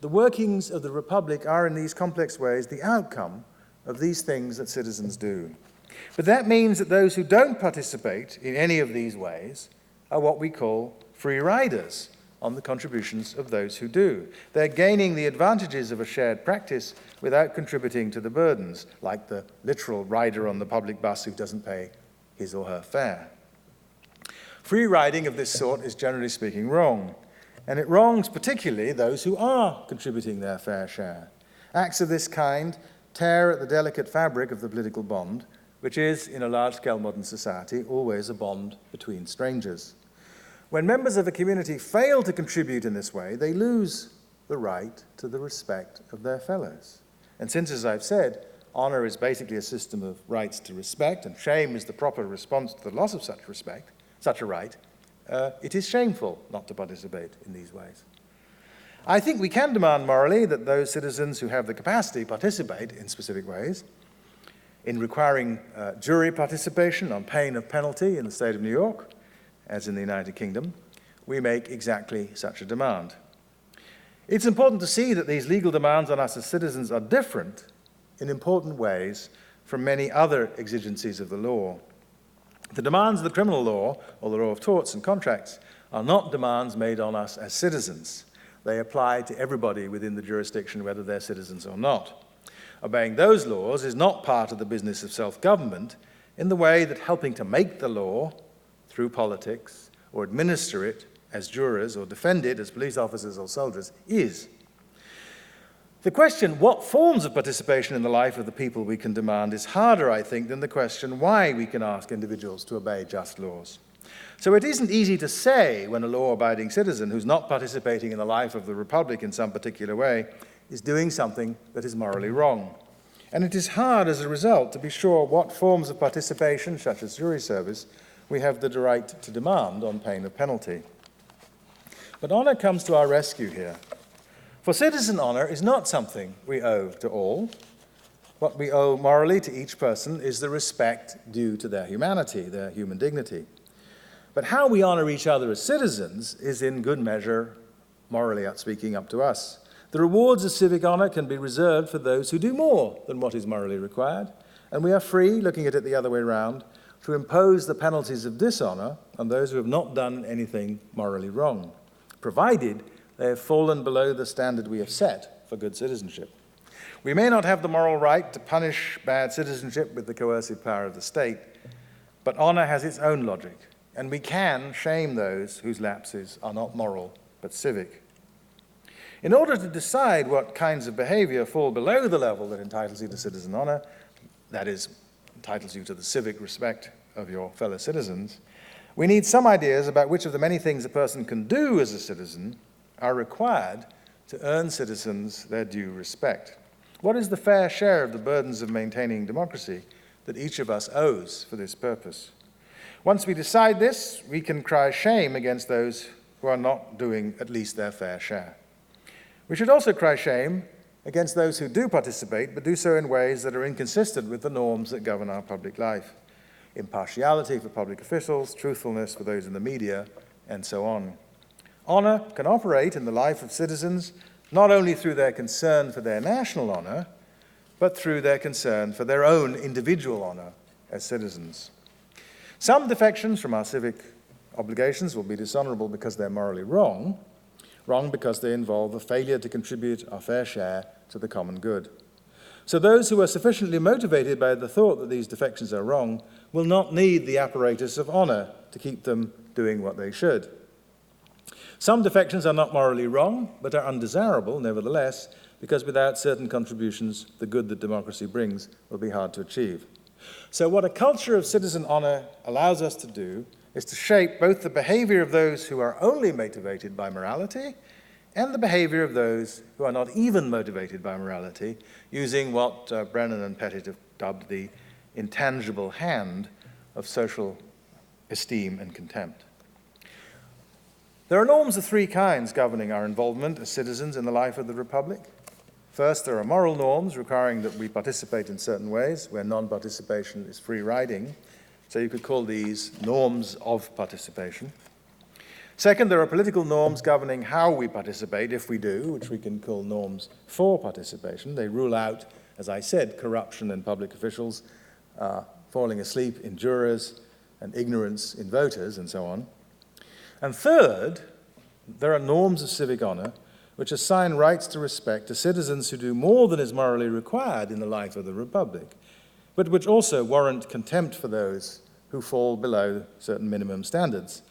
The workings of the Republic are in these complex ways the outcome of these things that citizens do. But that means that those who don't participate in any of these ways are what we call free riders on the contributions of those who do. They're gaining the advantages of a shared practice without contributing to the burdens, like the literal rider on the public bus who doesn't pay his or her fare. Free riding of this sort is generally speaking wrong, and it wrongs particularly those who are contributing their fair share. Acts of this kind tear at the delicate fabric of the political bond, which is, in a large-scale modern society, always a bond between strangers. When members of a community fail to contribute in this way, they lose the right to the respect of their fellows. And since, as I've said, honor is basically a system of rights to respect, and shame is the proper response to the loss of such respect, such a right, it is shameful not to participate in these ways. I think we can demand morally that those citizens who have the capacity participate in specific ways. In requiring jury participation on pain of penalty in the state of New York, as in the United Kingdom, we make exactly such a demand. It's important to see that these legal demands on us as citizens are different in important ways from many other exigencies of the law. The demands of the criminal law, or the law of torts and contracts, are not demands made on us as citizens. They apply to everybody within the jurisdiction, whether they're citizens or not. Obeying those laws is not part of the business of self-government in the way that helping to make the law through politics, or administer it as jurors, or defend it as police officers or soldiers is. The question, what forms of participation in the life of the people we can demand, is harder, I think, than the question why we can ask individuals to obey just laws. So it isn't easy to say when a law-abiding citizen who's not participating in the life of the Republic in some particular way is doing something that is morally wrong. And it is hard, as a result, to be sure what forms of participation, such as jury service, we have the right to demand on pain of penalty. But honour comes to our rescue here. For citizen honour is not something we owe to all. What we owe morally to each person is the respect due to their humanity, their human dignity. But how we honour each other as citizens is in good measure, morally speaking, up to us. The rewards of civic honour can be reserved for those who do more than what is morally required, and we are free, looking at it the other way round, to impose the penalties of dishonour on those who have not done anything morally wrong, provided they have fallen below the standard we have set for good citizenship. We may not have the moral right to punish bad citizenship with the coercive power of the state, but honour has its own logic, and we can shame those whose lapses are not moral but civic. In order to decide what kinds of behaviour fall below the level that entitles you to citizen honour, that is, entitles you to the civic respect of your fellow citizens, we need some ideas about which of the many things a person can do as a citizen are required to earn citizens their due respect. What is the fair share of the burdens of maintaining democracy that each of us owes for this purpose? Once we decide this, we can cry shame against those who are not doing at least their fair share. We should also cry shame against those who do participate, but do so in ways that are inconsistent with the norms that govern our public life. Impartiality for public officials, truthfulness for those in the media, and so on. Honour can operate in the life of citizens not only through their concern for their national honour, but through their concern for their own individual honour as citizens. Some defections from our civic obligations will be dishonourable because they're morally wrong because they involve a failure to contribute our fair share to the common good. So those who are sufficiently motivated by the thought that these defections are wrong will not need the apparatus of honour to keep them doing what they should. Some defections are not morally wrong, but are undesirable, nevertheless, because without certain contributions, the good that democracy brings will be hard to achieve. So what a culture of citizen honour allows us to do is to shape both the behaviour of those who are only motivated by morality and the behaviour of those who are not even motivated by morality, using what Brennan and Pettit have dubbed the intangible hand of social esteem and contempt. There are norms of three kinds governing our involvement as citizens in the life of the Republic. First, there are moral norms requiring that we participate in certain ways, where non-participation is free riding. So you could call these norms of participation. Second, there are political norms governing how we participate, if we do, which we can call norms for participation. They rule out, as I said, corruption in public officials, falling asleep in jurors, and ignorance in voters, and so on. And third, there are norms of civic honour which assign rights to respect to citizens who do more than is morally required in the life of the Republic, but which also warrant contempt for those who fall below certain minimum standards,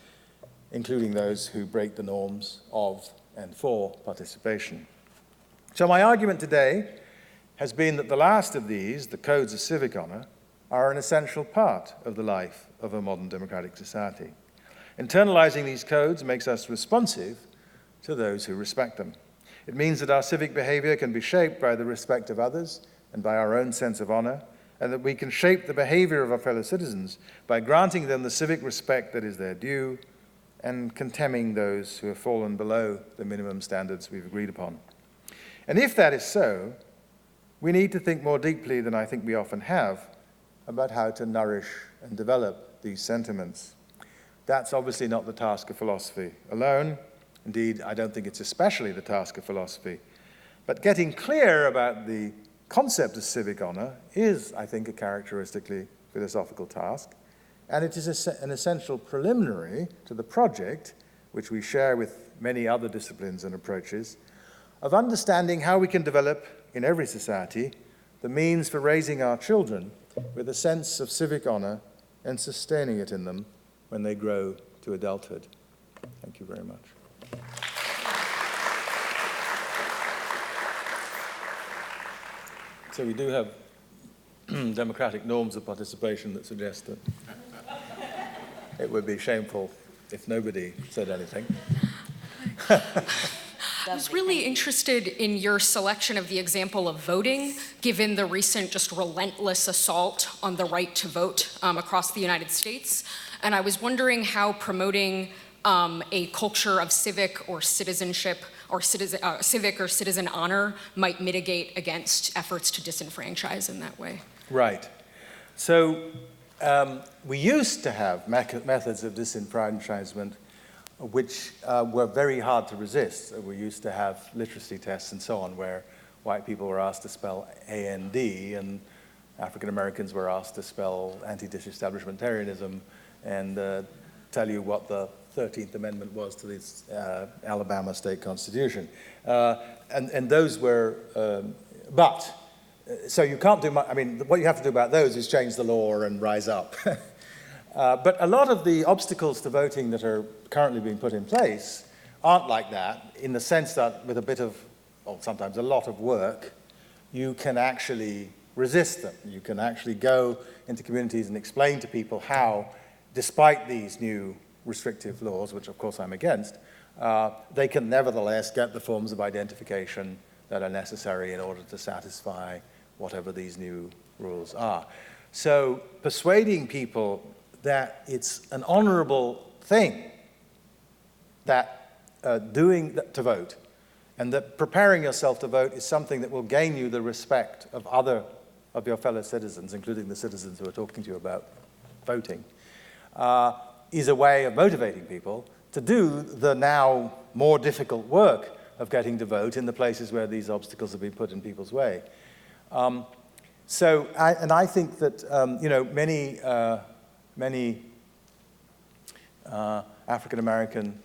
including those who break the norms of and for participation. So my argument today has been that the last of these, the codes of civic honour, are an essential part of the life of a modern democratic society. Internalizing these codes makes us responsive to those who respect them. It means that our civic behaviour can be shaped by the respect of others and by our own sense of honour, and that we can shape the behaviour of our fellow citizens by granting them the civic respect that is their due and contemning those who have fallen below the minimum standards we've agreed upon. And if that is so, we need to think more deeply than I think we often have about how to nourish and develop these sentiments. That's obviously not the task of philosophy alone. Indeed, I don't think it's especially the task of philosophy. But getting clear about the concept of civic honor is, I think, a characteristically philosophical task, and it is an essential preliminary to the project, which we share with many other disciplines and approaches, of understanding how we can develop in every society the means for raising our children with a sense of civic honor and sustaining it in them when they grow to adulthood. Thank you very much. So we do have democratic norms of participation that suggest that it would be shameful if nobody said anything. I was really interested in your selection of the example of voting, given the recent just relentless assault on the right to vote across the United States. And I was wondering how promoting a culture of civic or citizenship or civic or citizen honor might mitigate against efforts to disenfranchise in that way. Right. So we used to have methods of disenfranchisement which were very hard to resist. We used to have literacy tests and so on, where white people were asked to spell A-N-D, and African Americans were asked to spell anti-disestablishmentarianism and tell you what the 13th Amendment was to the Alabama state constitution. And those were, so you can't do much. I mean, what you have to do about those is change the law and rise up. But a lot of the obstacles to voting that are currently being put in place aren't like that, in the sense that with a bit of, or sometimes a lot of work, you can actually resist them. You can actually go into communities and explain to people how, despite these new restrictive laws, which of course I'm against, they can nevertheless get the forms of identification that are necessary in order to satisfy whatever these new rules are. So persuading people that it's an honorable thing that to vote, and that preparing yourself to vote is something that will gain you the respect of of your fellow citizens, including the citizens who are talking to you about voting, is a way of motivating people to do the now more difficult work of getting to vote in the places where these obstacles have been put in people's way. I think that many African American,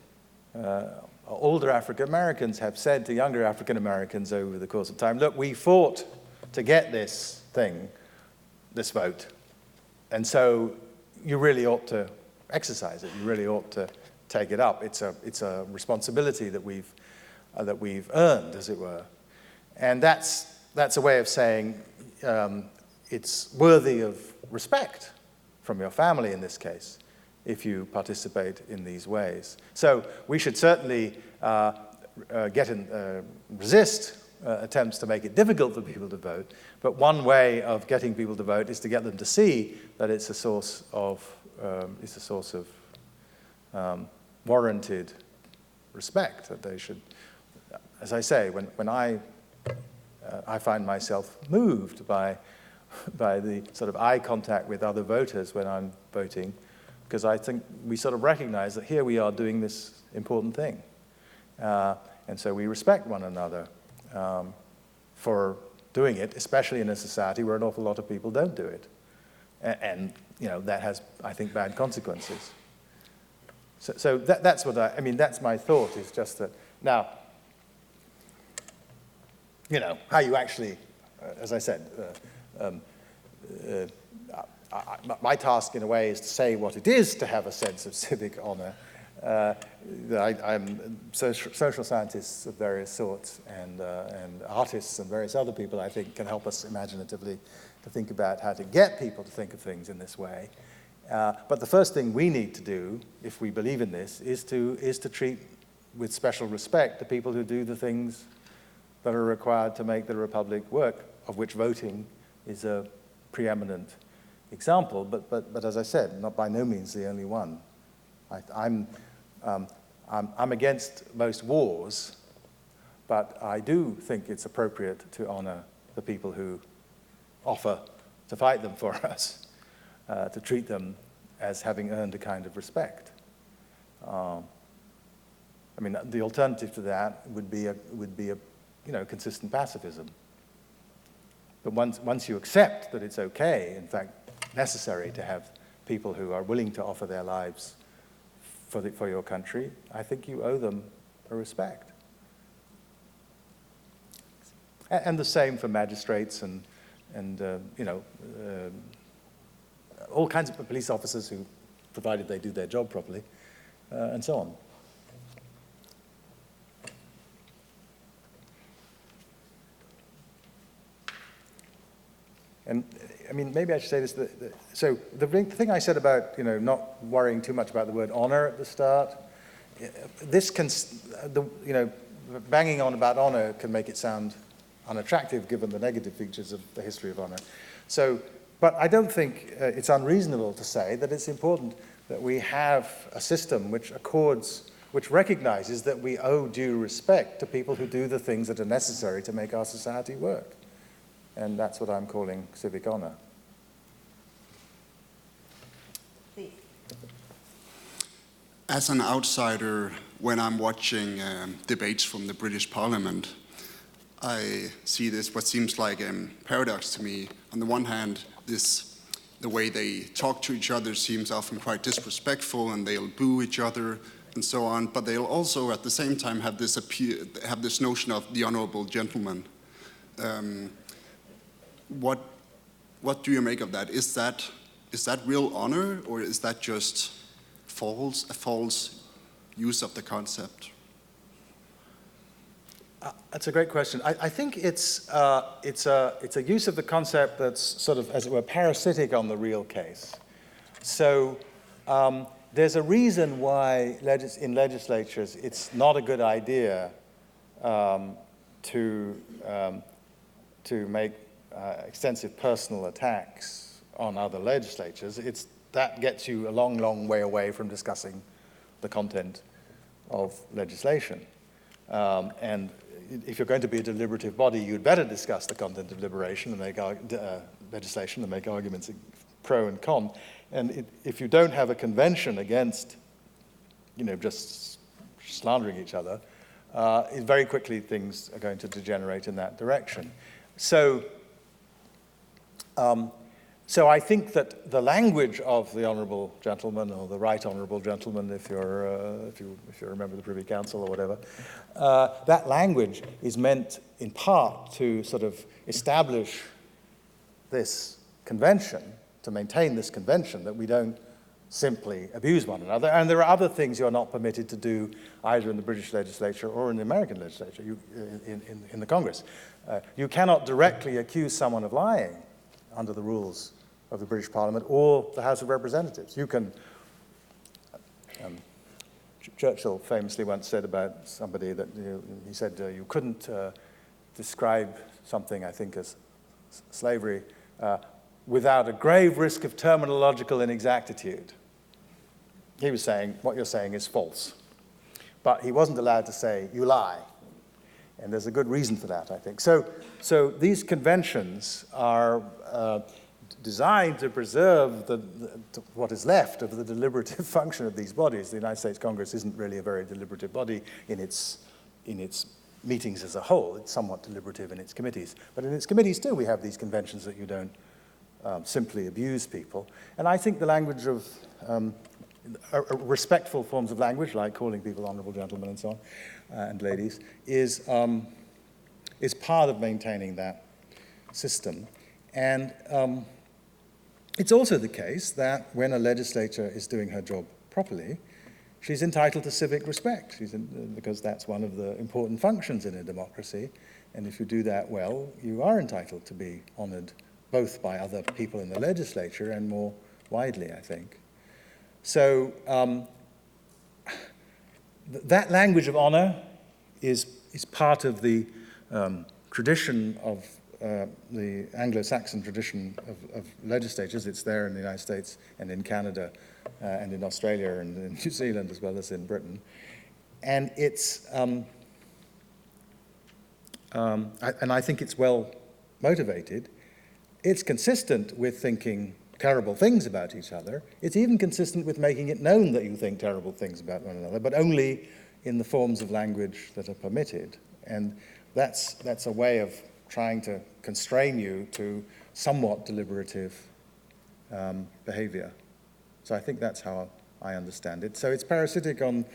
older African Americans have said to younger African Americans over the course of time, look, we fought to get this thing, this vote, and so you really ought to exercise it. You really ought to take it up. It's a responsibility that we've earned, as it were, and that's a way of saying it's worthy of respect from your family in this case, if you participate in these ways. So we should certainly resist attempts to make it difficult for people to vote, but one way of getting people to vote is to get them to see that it's a source of warranted respect, that they should, as I say, when I find myself moved by the sort of eye contact with other voters when I'm voting, because I think we sort of recognize that here we are doing this important thing. And so we respect one another for doing it, especially in a society where an awful lot of people don't do it. And that has, I think, bad consequences. So that's what I mean, that's my thought, is just that, now, how you actually, as I said, my task in a way is to say what it is to have a sense of civic honor. I'm social scientists of various sorts and artists and various other people, I think, can help us imaginatively to think about how to get people to think of things in this way. But the first thing we need to do, if we believe in this, is to treat with special respect the people who do the things that are required to make the Republic work, of which voting is a preeminent example, but as I said, not by no means the only one. I'm against most wars, but I do think it's appropriate to honor the people who offer to fight them for us, to treat them as having earned a kind of respect. I mean, the alternative to that would be a consistent pacifism. But once you accept that it's okay, in fact, necessary to have people who are willing to offer their lives for your country, I think you owe them a respect. And the same for magistrates and all kinds of police officers who, provided they do their job properly, and so on. And I mean, maybe I should say this. So the thing I said about not worrying too much about the word honor at the start, this can, banging on about honor can make it sound unattractive given the negative features of the history of honor. So, but I don't think it's unreasonable to say that it's important that we have a system which recognizes that we owe due respect to people who do the things that are necessary to make our society work. And that's what I'm calling civic honor. Please. As an outsider, when I'm watching debates from the British Parliament, I see this, what seems like a paradox to me. On the one hand, the way they talk to each other seems often quite disrespectful, and they'll boo each other and so on, but they'll also at the same time have this notion of the honorable gentleman. What do you make of that? Is that real honor, or is that just a false use of the concept? That's a great question. I think it's a use of the concept that's sort of, as it were, parasitic on the real case. So there's a reason why in legislatures it's not a good idea to make extensive personal attacks on other legislatures. That gets you a long, long way away from discussing the content of legislation. And if you're going to be a deliberative body, you'd better discuss the content of legislation and make arguments pro and con. And if you don't have a convention against, just slandering each other, very quickly things are going to degenerate in that direction. So I think that the language of the honourable gentleman, or the right honourable gentleman, if you remember the Privy Council or whatever, that language is meant in part to sort of establish this convention, to maintain this convention, that we don't simply abuse one another. And there are other things you're not permitted to do either in the British legislature or in the American legislature, in the Congress. You cannot directly accuse someone of lying under the rules of the British Parliament or the House of Representatives. You can, Churchill famously once said about somebody that he said you couldn't describe something, I think, as slavery without a grave risk of terminological inexactitude. He was saying, what you're saying is false. But he wasn't allowed to say, you lie. And there's a good reason for that, I think. So these conventions are designed to preserve what is left of the deliberative function of these bodies. The United States Congress isn't really a very deliberative body in its meetings as a whole. It's somewhat deliberative in its committees. But in its committees, too, we have these conventions that you don't simply abuse people. And I think the language of respectful forms of language, like calling people honourable gentlemen and so on, and ladies, is part of maintaining that system. And it's also the case that when a legislator is doing her job properly, she's entitled to civic respect, because that's one of the important functions in a democracy. And if you do that well, you are entitled to be honoured both by other people in the legislature and more widely, I think. So that language of honour is part of the tradition of the Anglo-Saxon tradition of legislatures. It's there in the United States and in Canada and in Australia and in New Zealand as well as in Britain. And it's, and I think it's well motivated. It's consistent with thinking terrible things about each other. It's even consistent with making it known that you think terrible things about one another, but only in the forms of language that are permitted. And that's a way of trying to constrain you to somewhat deliberative behavior. So I think that's how I understand it. So it's parasitic on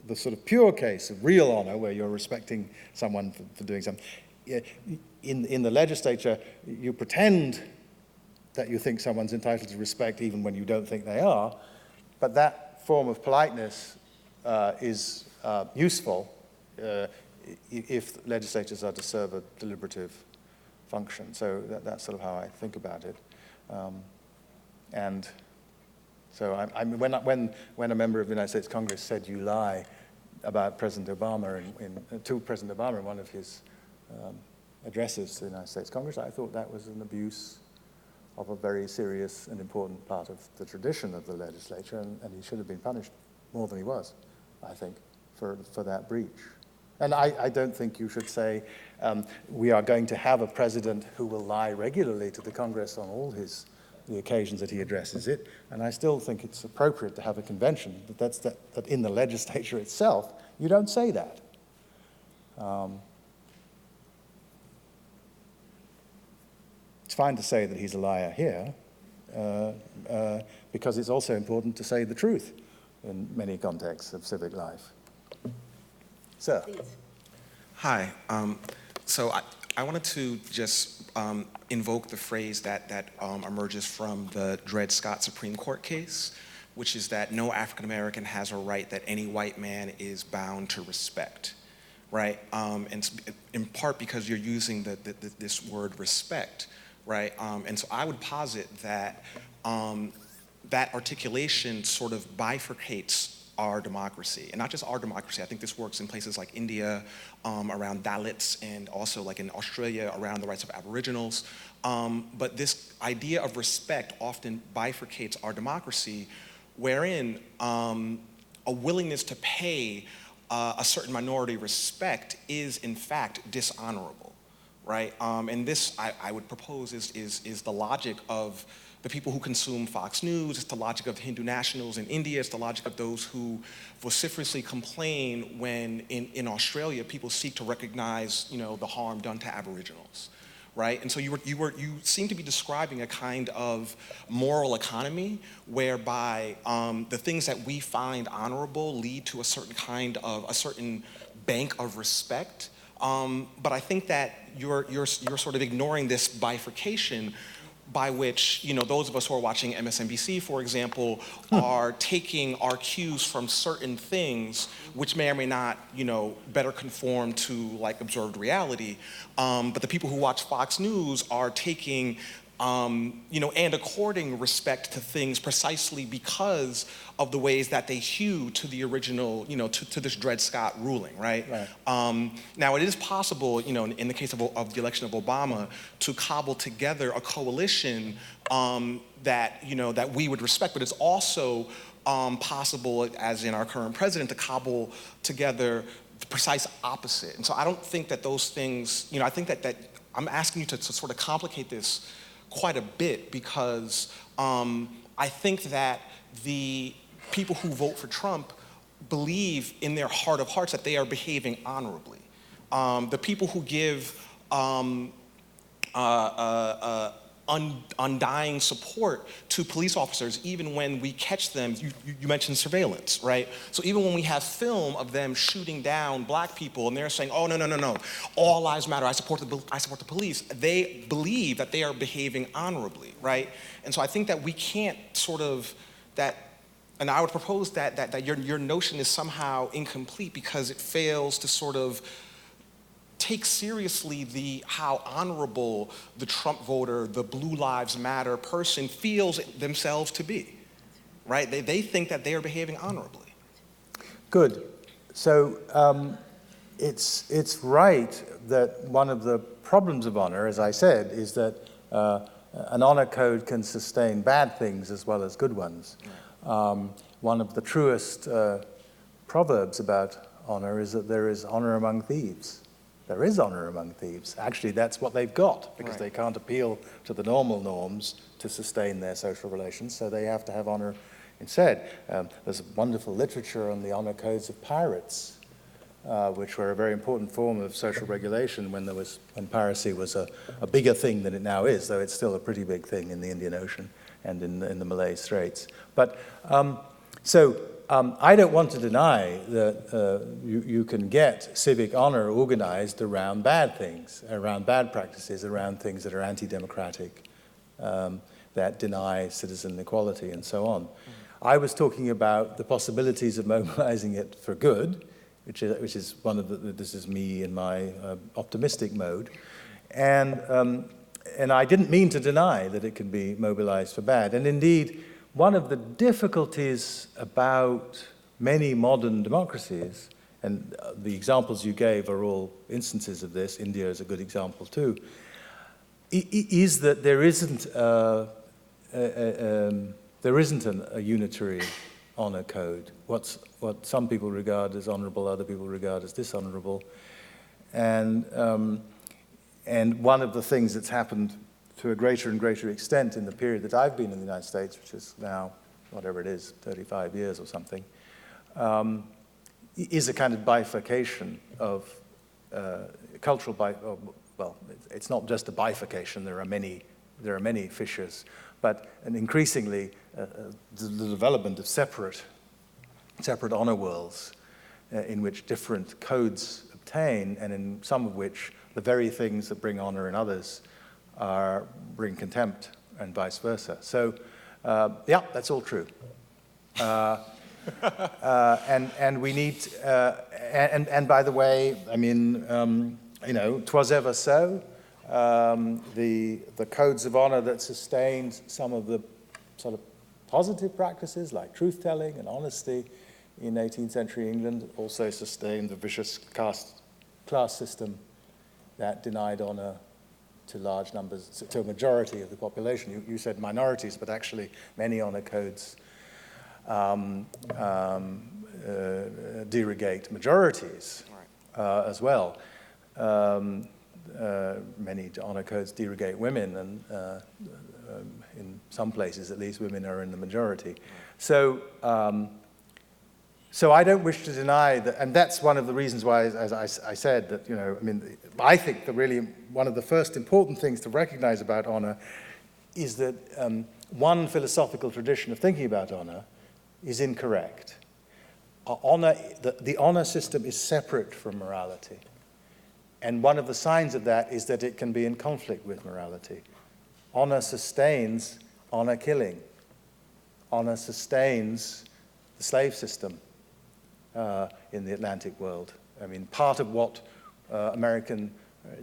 the sort of pure case of real honor, where you're respecting someone for doing something. In the legislature, you pretend that you think someone's entitled to respect even when you don't think they are, but that form of politeness is useful if legislatures are to serve a deliberative function. So that's sort of how I think about it. And so when a member of the United States Congress said "you lie" about President Obama to President Obama in one of his addresses to the United States Congress, I thought that was an abuse of a very serious and important part of the tradition of the legislature, and he should have been punished more than he was, I think, for that breach. And I don't think you should say we are going to have a president who will lie regularly to the Congress on all the occasions that he addresses it, and I still think it's appropriate to have a convention that in the legislature itself you don't say that. It's fine to say that he's a liar here, because it's also important to say the truth in many contexts of civic life. Sir. Please. Hi. So I wanted to just invoke the phrase that emerges from the Dred Scott Supreme Court case, which is that no African American has a right that any white man is bound to respect, right? And in part because you're using this word respect, right? And so I would posit that that articulation sort of bifurcates our democracy, and not just our democracy. I think this works in places like India, around Dalits, and also like in Australia around the rights of Aboriginals. But this idea of respect often bifurcates our democracy, wherein a willingness to pay a certain minority respect is in fact dishonorable, right? And this, I would propose, is the logic of the people who consume Fox News. It's the logic of Hindu nationals in India. It's the logic of those who vociferously complain when in Australia people seek to recognize, the harm done to Aboriginals, right? And so you seem to be describing a kind of moral economy whereby the things that we find honorable lead to a certain bank of respect. But I think that you're sort of ignoring this bifurcation by which, those of us who are watching MSNBC, for example, are taking our cues from certain things which may or may not, better conform to like observed reality. But the people who watch Fox News are taking, and according respect to things precisely because of the ways that they hew to the original, to this Dred Scott ruling, right? Now, it is possible, in the case of the election of Obama, to cobble together a coalition that we would respect, but it's also possible, as in our current president, to cobble together the precise opposite. And so I don't think that those things, I think that I'm asking you to sort of complicate this quite a bit, because I think that the people who vote for Trump believe in their heart of hearts that they are behaving honorably. The people who give undying support to police officers, even when we catch them, you mentioned surveillance, right? So even when we have film of them shooting down black people and they're saying, oh, no, all lives matter, I support the police, they believe that they are behaving honorably, right? And so I think that we can't sort of, and I would propose that your notion is somehow incomplete because it fails to sort of take seriously how honorable the Trump voter, the Blue Lives Matter person feels themselves to be, right? They think that they are behaving honorably. Good. So it's right that one of the problems of honor, as I said, is that an honor code can sustain bad things as well as good ones. One of the truest proverbs about honor is that there is honor among thieves. There is honor among thieves. Actually, that's what they've got, because they can't appeal to the normal norms to sustain their social relations, so they have to have honor instead. There's wonderful literature on the honor codes of pirates, which were a very important form of social regulation when piracy was a bigger thing than it now is, though it's still a pretty big thing in the Indian Ocean and in the Malay Straits. But I don't want to deny that you can get civic honor organized around bad things, around bad practices, around things that are anti-democratic, that deny citizen equality and so on. I was talking about the possibilities of mobilizing it for good, which is one of this is me in my optimistic mode, and I didn't mean to deny that it can be mobilized for bad. And indeed, one of the difficulties about many modern democracies, and the examples you gave are all instances of this, India is a good example too, is that there isn't a unitary honor code. What some people regard as honorable, other people regard as dishonorable. And one of the things that's happened to a greater and greater extent in the period that I've been in the United States, which is now, whatever it is, 35 years or something, is a kind of bifurcation of cultural, well, it's not just a bifurcation, there are many fissures, but an increasingly the development of separate honor worlds in which different codes obtain, and in some of which the very things that bring honor in others bring contempt, and vice versa. So, yeah, that's all true. And we need, and by the way, I mean, 'twas ever so. The codes of honor that sustained some of the sort of positive practices like truth-telling and honesty in 18th century England also sustained the vicious class system that denied honor to large numbers, to a majority of the population. You said minorities, but actually many honor codes derogate majorities as well. Many honor codes derogate women, and in some places, at least, women are in the majority. So I don't wish to deny that, and that's one of the reasons why, as I said, that, I mean, I think that really one of the first important things to recognize about honor is that one philosophical tradition of thinking about honor is incorrect. The honor system is separate from morality. And one of the signs of that is that it can be in conflict with morality. Honor sustains honor killing. Honor sustains the slave system in the Atlantic world. I mean, part of what American,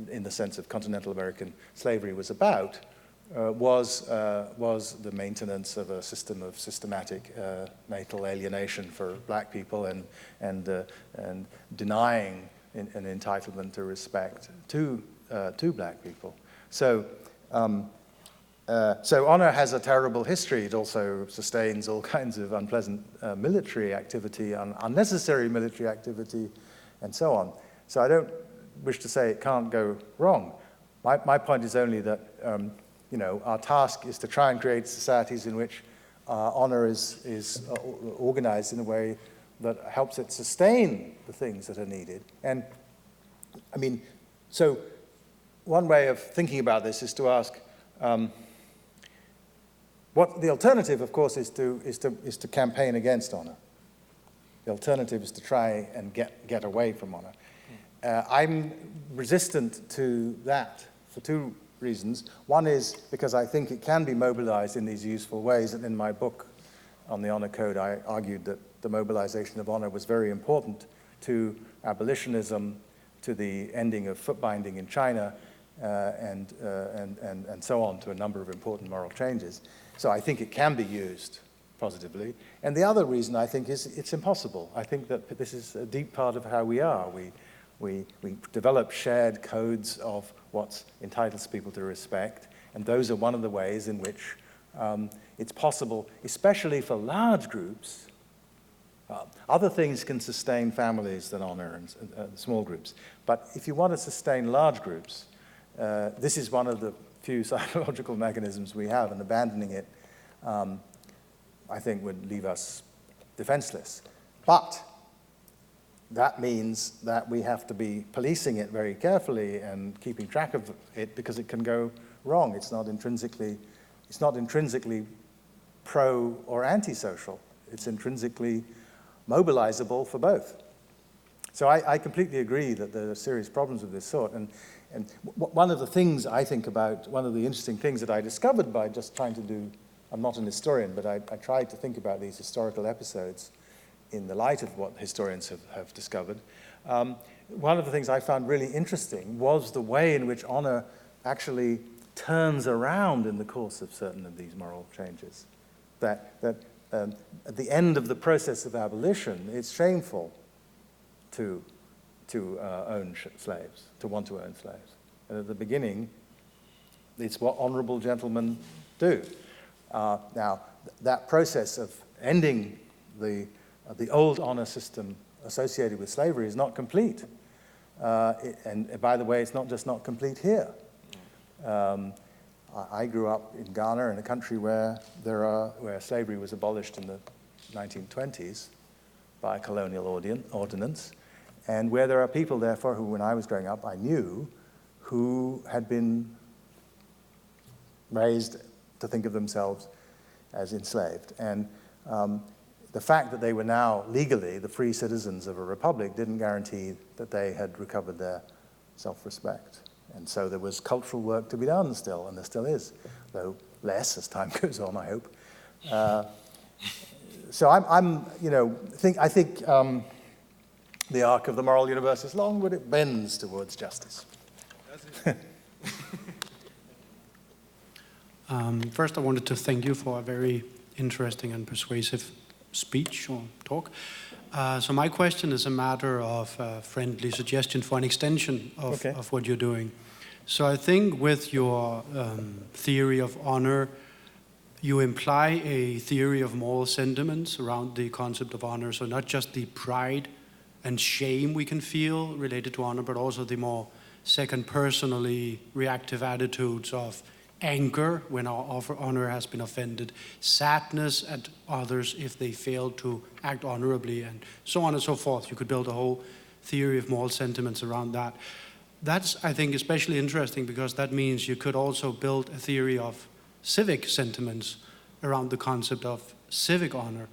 in the sense of continental American slavery, was about was the maintenance of a system of systematic natal alienation for black people and denying an entitlement to respect to black people. So honor has a terrible history. It also sustains all kinds of unpleasant military activity, unnecessary military activity, and so on. So I don't wish to say it can't go wrong. My point is only that our task is to try and create societies in which honor is organized in a way that helps it sustain the things that are needed. And I mean, so one way of thinking about this is to ask, what the alternative, of course, is to campaign against honor. The alternative is to try and get away from honor. I'm resistant to that for two reasons. One is because I think it can be mobilized in these useful ways, and in my book on the honor code, I argued that the mobilization of honor was very important to abolitionism, to the ending of foot binding in China, and so on, to a number of important moral changes. So I think it can be used positively. And the other reason, I think, is it's impossible. I think that this is a deep part of how we are. We develop shared codes of what entitles people to respect, and those are one of the ways in which it's possible, especially for large groups. Other things can sustain families than honor and small groups. But if you want to sustain large groups, this is one of the few psychological mechanisms we have, and abandoning it, I think, would leave us defenseless. But that means that we have to be policing it very carefully and keeping track of it because it can go wrong. It's not intrinsically pro or antisocial. It's intrinsically mobilizable for both. So I completely agree that there are serious problems of this sort. And one of the things I think about, one of the interesting things that I discovered by just trying to do, I'm not an historian, but I tried to think about these historical episodes in the light of what historians have discovered. One of the things I found really interesting was the way in which honor actually turns around in the course of certain of these moral changes. That at the end of the process of abolition, it's shameful to own slaves, to want to own slaves. And at the beginning, it's what honorable gentlemen do. Now, that process of ending the old honor system associated with slavery is not complete. And by the way, it's not just not complete here. I grew up in Ghana, in a country where slavery was abolished in the 1920s by a colonial ordinance, and where there are people, therefore, who, when I was growing up, I knew, who had been raised to think of themselves as enslaved. And the fact that they were now legally the free citizens of a republic didn't guarantee that they had recovered their self-respect. And so there was cultural work to be done still, and there still is, though less as time goes on, I hope. So I think the arc of the moral universe is long, but it bends towards justice. First, I wanted to thank you for a very interesting and persuasive speech or talk. So my question is a matter of friendly suggestion for an extension of what you're doing. So I think with your theory of honor, you imply a theory of moral sentiments around the concept of honor. So not just the pride and shame we can feel related to honor, but also the more second personally reactive attitudes of anger when our honor has been offended, sadness at others if they fail to act honorably, and so on and so forth. You could build a whole theory of moral sentiments around that. That's, I think, especially interesting because that means you could also build a theory of civic sentiments around the concept of civic honor,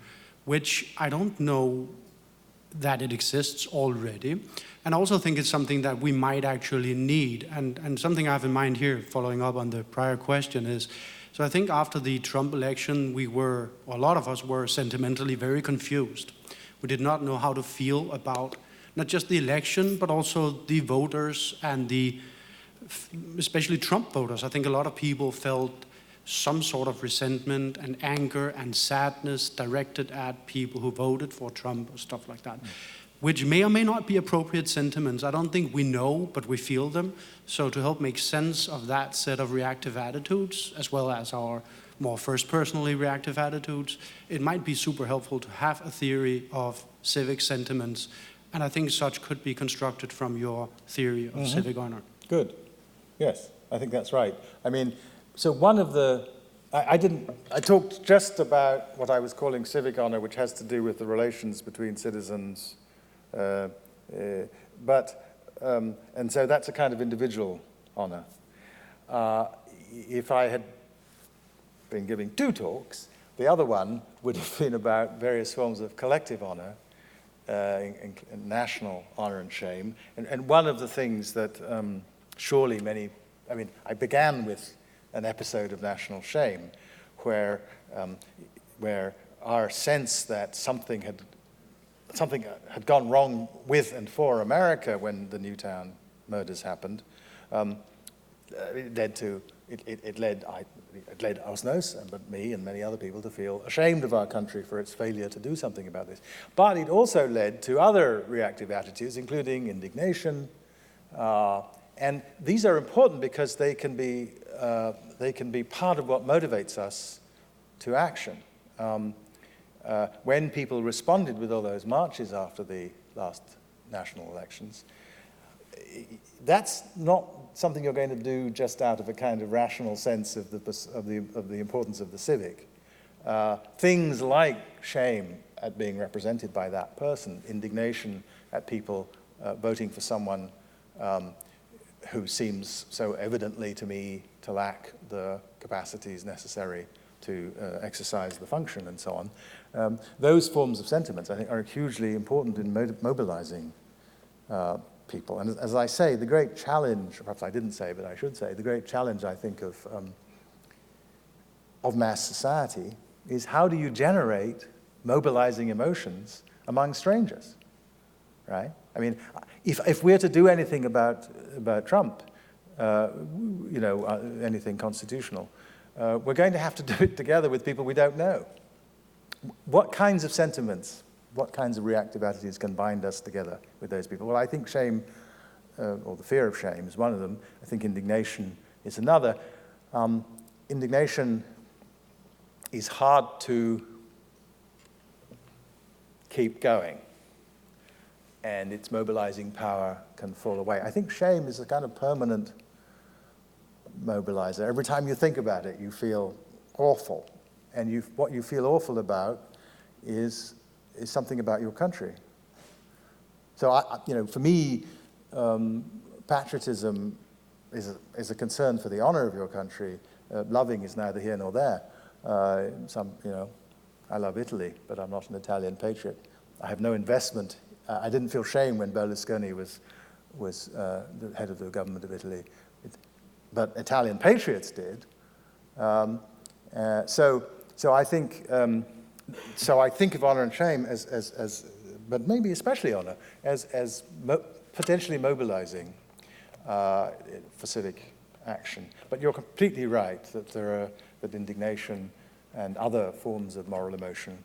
which I don't know that it exists already. And I also think it's something that we might actually need. And something I have in mind here, following up on the prior question, is, so I think after the Trump election, a lot of us were sentimentally very confused. We did not know how to feel about not just the election, but also the voters and especially Trump voters. I think a lot of people felt some sort of resentment and anger and sadness directed at people who voted for Trump or stuff like that, which may or may not be appropriate sentiments. I don't think we know, but we feel them. So to help make sense of that set of reactive attitudes, as well as our more first-personally reactive attitudes, it might be super helpful to have a theory of civic sentiments. And I think such could be constructed from your theory of civic honor. Good. Yes, I think that's right. I mean, so one of the, I talked just about what I was calling civic honor, which has to do with the relations between citizens, and so that's a kind of individual honor. If I had been giving two talks, the other one would have been about various forms of collective honor, in national honor and shame. And one of the things that surely I began with an episode of national shame where our sense that something had gone wrong with and for America when the Newtown murders happened, it led Osnos, but me and many other people, to feel ashamed of our country for its failure to do something about this. But it also led to other reactive attitudes, including indignation, and these are important because they can be part of what motivates us to action. When people responded with all those marches after the last national elections, that's not something you're going to do just out of a kind of rational sense of the importance of the civic. Things like shame at being represented by that person, indignation at people voting for someone who seems so evidently to me to lack the capacities necessary to exercise the function and so on. Those forms of sentiments, I think, are hugely important in mobilizing people. And as I say, the great challenge, perhaps I didn't say, but I should say, the great challenge, I think, of mass society is how do you generate mobilizing emotions among strangers, right? I mean, if we're to do anything about Trump, anything constitutional, we're going to have to do it together with people we don't know. What kinds of sentiments, what kinds of reactive attitudes can bind us together with those people? Well, I think shame, or the fear of shame is one of them. I think indignation is another. Indignation is hard to keep going, and its mobilizing power can fall away. I think shame is a kind of permanent mobilizer. Every time you think about it, you feel awful, and what you feel awful about is something about your country. So, for me, patriotism is a concern for the honor of your country. Loving is neither here nor there. I love Italy, but I'm not an Italian patriot. I have no investment. I didn't feel shame when Berlusconi was the head of the government of Italy, but Italian patriots did. So I think of honor and shame as but maybe especially honor as potentially mobilizing for civic action. But you're completely right that indignation and other forms of moral emotion,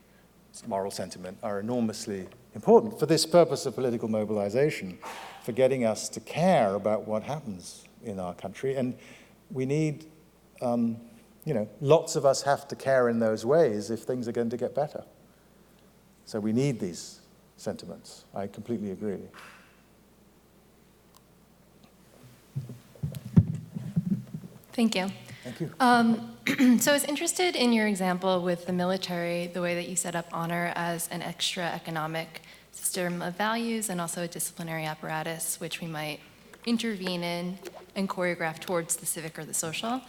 moral sentiment, are enormously important for this purpose of political mobilization, for getting us to care about what happens in our country. And we need, lots of us have to care in those ways if things are going to get better. So we need these sentiments. I completely agree. Thank you. Thank you. So I was interested in your example with the military, the way that you set up honor as an extra economic system of values and also a disciplinary apparatus, which we might intervene in and choreograph towards the civic or the social.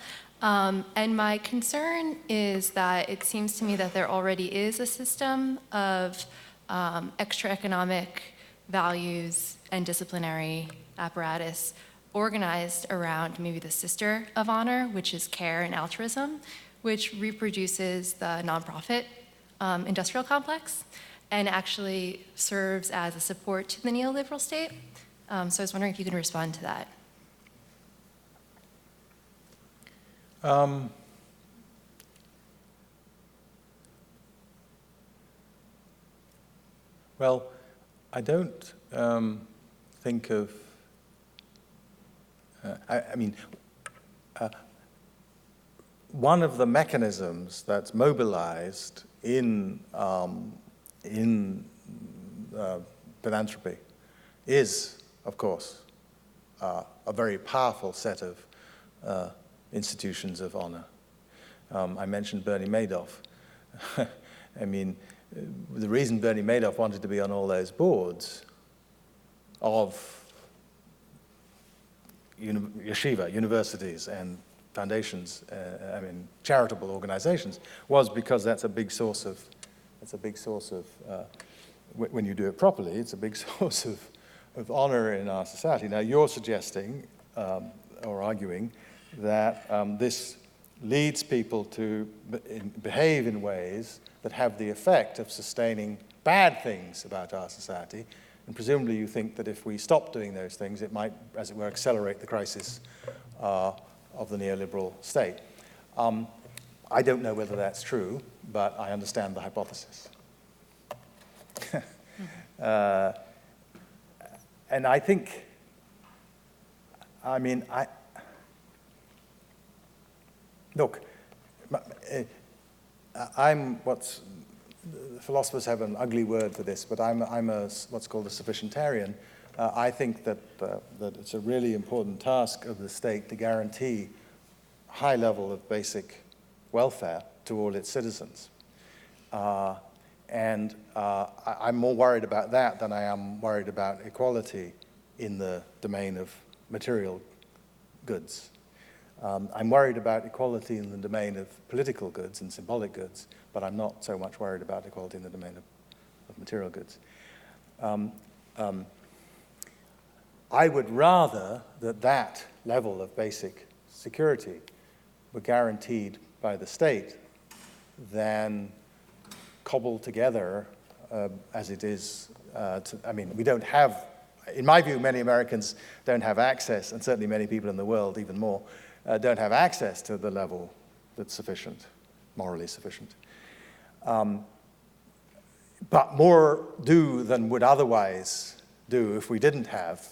And my concern is that it seems to me that there already is a system of extra economic values and disciplinary apparatus organized around maybe the sister of honor, which is care and altruism, which reproduces the nonprofit industrial complex and actually serves as a support to the neoliberal state. So I was wondering if you could respond to that. Well, I don't think of one of the mechanisms that's mobilized in philanthropy is, of course, a very powerful set of institutions of honor. I mentioned Bernie Madoff. I mean, the reason Bernie Madoff wanted to be on all those boards of yeshiva, universities, and foundations, charitable organizations, was because that's a big source of, when you do it properly, it's a big source of honor in our society. Now, you're suggesting, or arguing, that this leads people to behave in ways that have the effect of sustaining bad things about our society. And presumably you think that if we stop doing those things, it might, as it were, accelerate the crisis of the neoliberal state. I don't know whether that's true, but I understand the hypothesis. And I think, look, philosophers have an ugly word for this, but I'm what's called a sufficientarian. I think that it's a really important task of the state to guarantee a high level of basic welfare to all its citizens. And I'm more worried about that than I am worried about equality in the domain of material goods. I'm worried about equality in the domain of political goods and symbolic goods, but I'm not so much worried about equality in the domain of material goods. I would rather that level of basic security were guaranteed by the state than cobbled together as it is. I mean, we don't have, in my view, many Americans don't have access, and certainly many people in the world, even more, don't have access to the level that's sufficient, morally sufficient. But more do than would otherwise do if we didn't have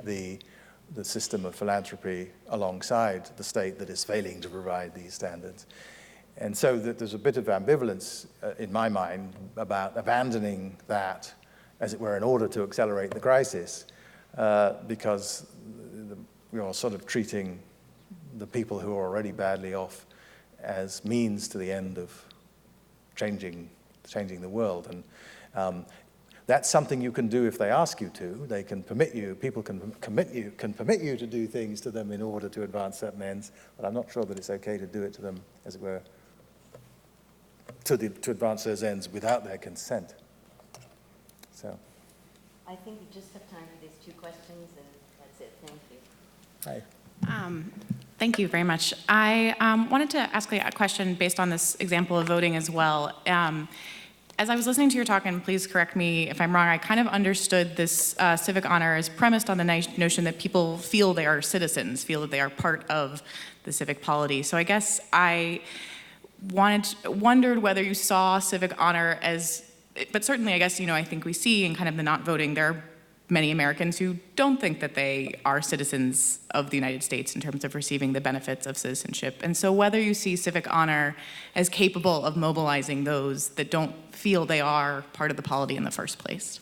the system of philanthropy alongside the state that is failing to provide these standards. And so there's a bit of ambivalence in my mind about abandoning that, as it were, in order to accelerate the crisis, because we are sort of treating the people who are already badly off as means to the end of changing the world. And that's something you can do if they ask you to. They can permit you, people can permit you to do things to them in order to advance certain ends, but I'm not sure that it's okay to do it to them, as it were, to advance those ends without their consent. So. I think we just have time for these 2 questions, and that's it. Thank you. Hi. Thank you very much. I wanted to ask a question based on this example of voting as well. As I was listening to your talk, and please correct me if I'm wrong, I kind of understood this civic honor as premised on the notion that people feel they are citizens, feel that they are part of the civic polity. So I guess I wondered whether you saw civic honor as, but certainly I guess, I think we see in kind of the not voting, there are many Americans who don't think that they are citizens of the United States in terms of receiving the benefits of citizenship. And so whether you see civic honor as capable of mobilizing those that don't feel they are part of the polity in the first place.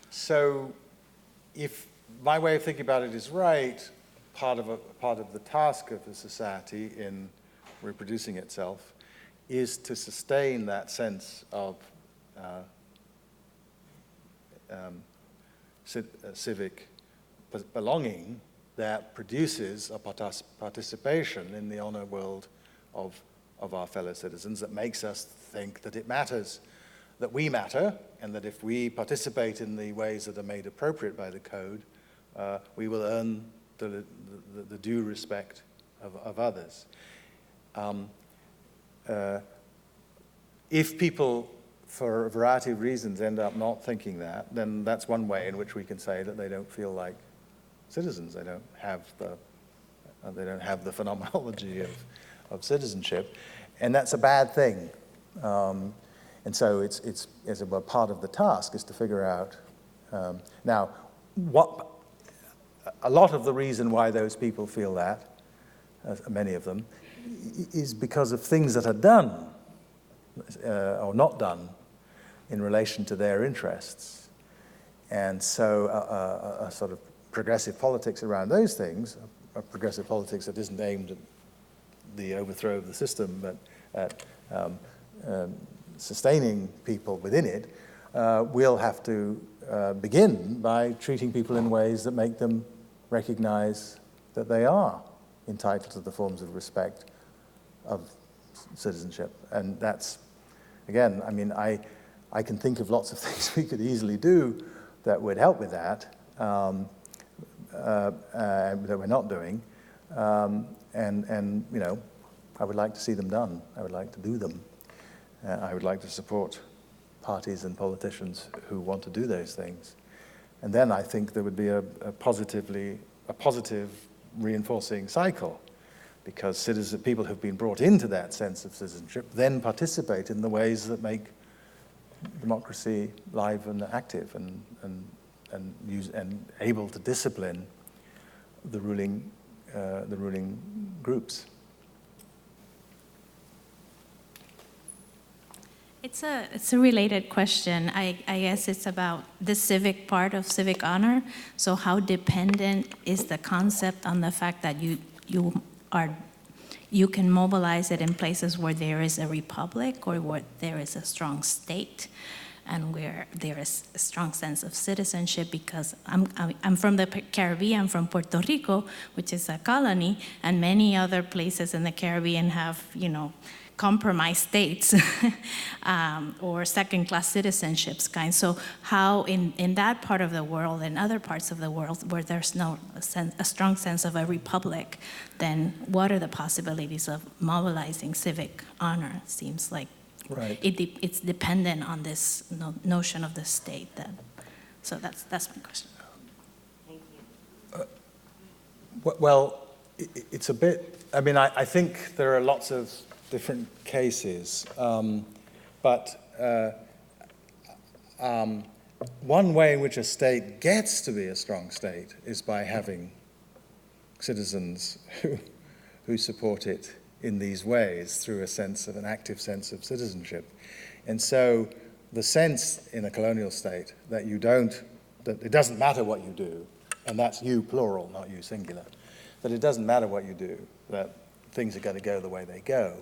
So if my way of thinking about it is right, part of the task of a society in reproducing itself is to sustain that sense of civic belonging that produces a participation in the honor world of our fellow citizens, that makes us think that it matters, that we matter, and that if we participate in the ways that are made appropriate by the code, we will earn the due respect of others. If people, for a variety of reasons, end up not thinking that, then that's one way in which we can say that they don't feel like citizens. They don't have the phenomenology of citizenship, and that's a bad thing. And so it's as it were, part of the task is to figure out now a lot of the reason why those people feel that, many of them, is because of things that are done or not done in relation to their interests. And so a sort of progressive politics around those things, a progressive politics that isn't aimed at the overthrow of the system, but at sustaining people within it, will have to begin by treating people in ways that make them recognize that they are entitled to the forms of respect of citizenship. And that's, again, I mean, I can think of lots of things we could easily do that would help with that, that we're not doing. And you know, I would like to see them done. I would like to do them. I would like to support parties and politicians who want to do those things. And then I think there would be a positive reinforcing cycle, because people who've been brought into that sense of citizenship then participate in the ways that make democracy live and active and able to discipline the ruling groups. It's a related question. I guess it's about the civic part of civic honor. So how dependent is the concept on the fact that you can mobilize it in places where there is a republic or where there is a strong state and where there is a strong sense of citizenship, because I'm from the Caribbean, from Puerto Rico, which is a colony, and many other places in the Caribbean have, compromised states or second-class citizenships kind. So how in that part of the world and other parts of the world where there's a strong sense of a republic, then what are the possibilities of mobilizing civic honor? It seems like it's dependent on this notion of the state. So that's my question. Thank you. Well, it's a bit, I think there are lots of different cases, but one way in which a state gets to be a strong state is by having citizens who support it in these ways through an active sense of citizenship. And so the sense in a colonial state that that it doesn't matter what you do, and that's you plural, not you singular, that it doesn't matter what you do, that things are going to go the way they go.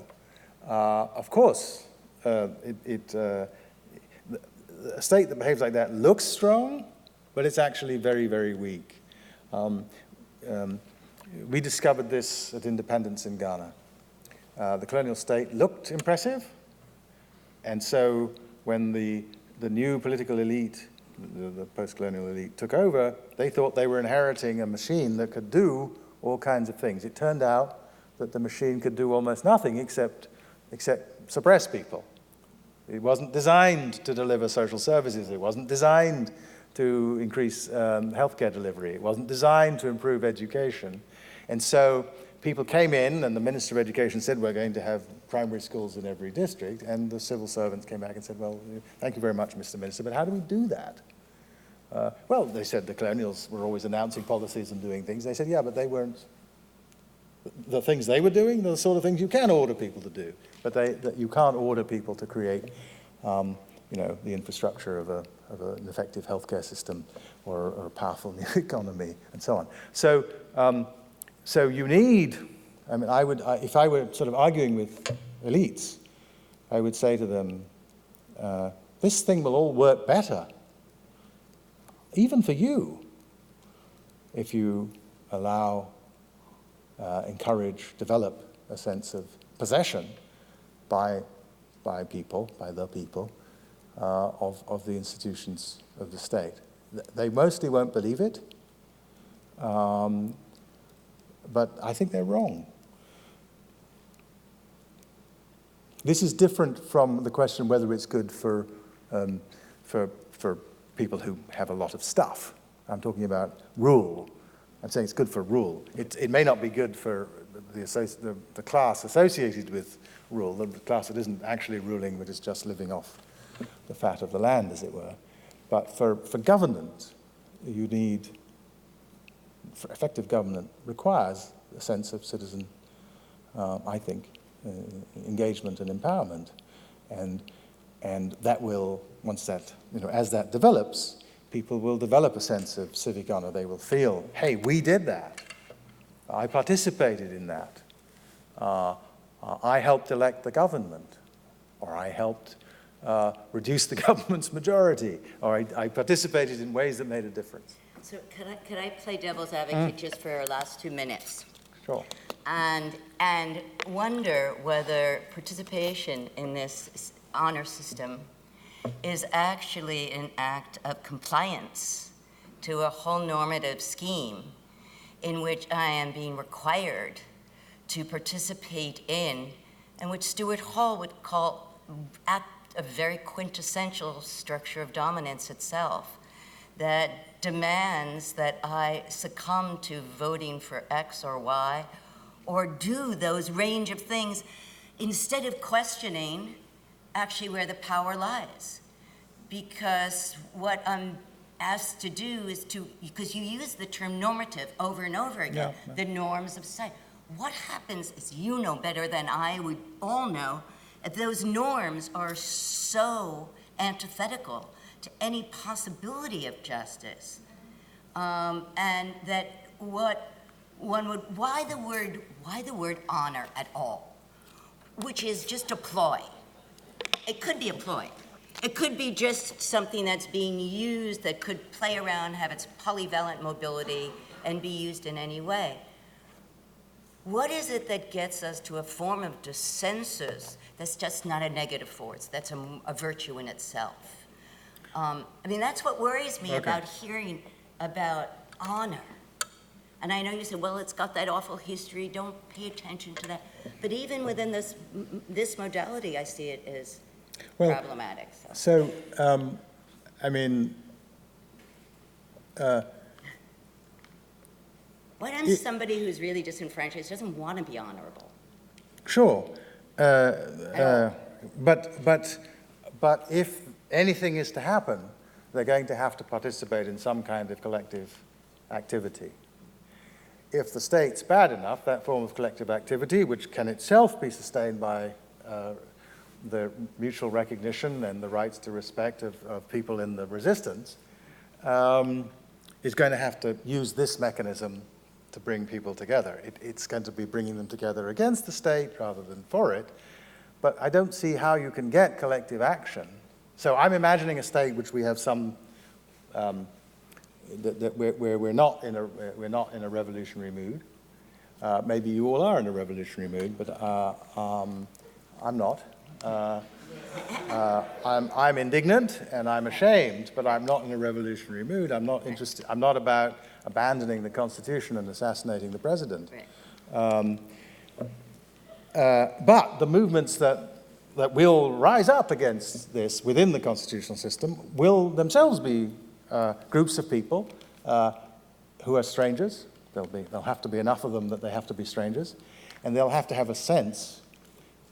Of course, a state that behaves like that looks strong, but it's actually very, very weak. We discovered this at independence in Ghana. The colonial state looked impressive, and so when the new political elite, the post-colonial elite, took over, they thought they were inheriting a machine that could do all kinds of things. It turned out that the machine could do almost nothing except suppress people. It wasn't designed to deliver social services. It wasn't designed to increase healthcare delivery. It wasn't designed to improve education. And so people came in, and the Minister of Education said, we're going to have primary schools in every district, and the civil servants came back and said, well, thank you very much, Mr. Minister, but how do we do that? Well, they said the colonials were always announcing policies and doing things. They said, yeah, but they weren't. The things they were doing are the sort of things you can order people to do, but that you can't order people to create, the infrastructure of an effective healthcare system or a powerful new economy and so on. So you need. If I were sort of arguing with elites, I would say to them, this thing will all work better, even for you, if you encourage, develop a sense of possession by the people, of the institutions of the state. They mostly won't believe it, but I think they're wrong. This is different from the question whether it's good for people who have a lot of stuff. I'm talking about rule. I'm saying it's good for rule. It may not be good for the class associated with rule, the class that isn't actually ruling but is just living off the fat of the land, as it were. But for governance, effective government requires a sense of citizen, I think, engagement and empowerment. And that will, as that develops, people will develop a sense of civic honor. They will feel, hey, we did that. I participated in that. I helped elect the government, or I helped reduce the government's majority, or I participated in ways that made a difference. So could I play devil's advocate just for our last 2 minutes? Sure. And wonder whether participation in this honor system is actually an act of compliance to a whole normative scheme in which I am being required to participate in, and which Stuart Hall would call a very quintessential structure of dominance itself, that demands that I succumb to voting for X or Y, or do those range of things instead of questioning actually where the power lies. Because what I'm asked to do is because you use the term normative over and over again, the norms of society. What happens, as you know better than I would all know, if those norms are so antithetical to any possibility of justice, and that what one would, why the word honor at all? Which is just a ploy. It could be a ploy. It could be just something that's being used that could play around, have its polyvalent mobility, and be used in any way. What is it that gets us to a form of dissensus that's just not a negative force, that's a virtue in itself? I mean, that's what worries me about hearing about honor. And I know you said, well, it's got that awful history, don't pay attention to that. But even within this modality, I see it as problematic. So, I mean... Why doesn't somebody who's really disenfranchised doesn't want to be honorable? Sure. But if anything is to happen, they're going to have to participate in some kind of collective activity. If the state's bad enough, that form of collective activity, which can itself be sustained by the mutual recognition and the rights to respect of people in the resistance, is going to have to use this mechanism to bring people together. It's going to be bringing them together against the state rather than for it. But I don't see how you can get collective action. So I'm imagining a state which we have some, where we're not in a revolutionary mood. Maybe you all are in a revolutionary mood, but I'm not. I'm indignant and I'm ashamed, but I'm not in a revolutionary mood. I'm not interested. I'm not about abandoning the Constitution and assassinating the president. But the movements that will rise up against this within the constitutional system will themselves be groups of people who are strangers. There'll have to be enough of them that they have to be strangers, and they'll have to have a sense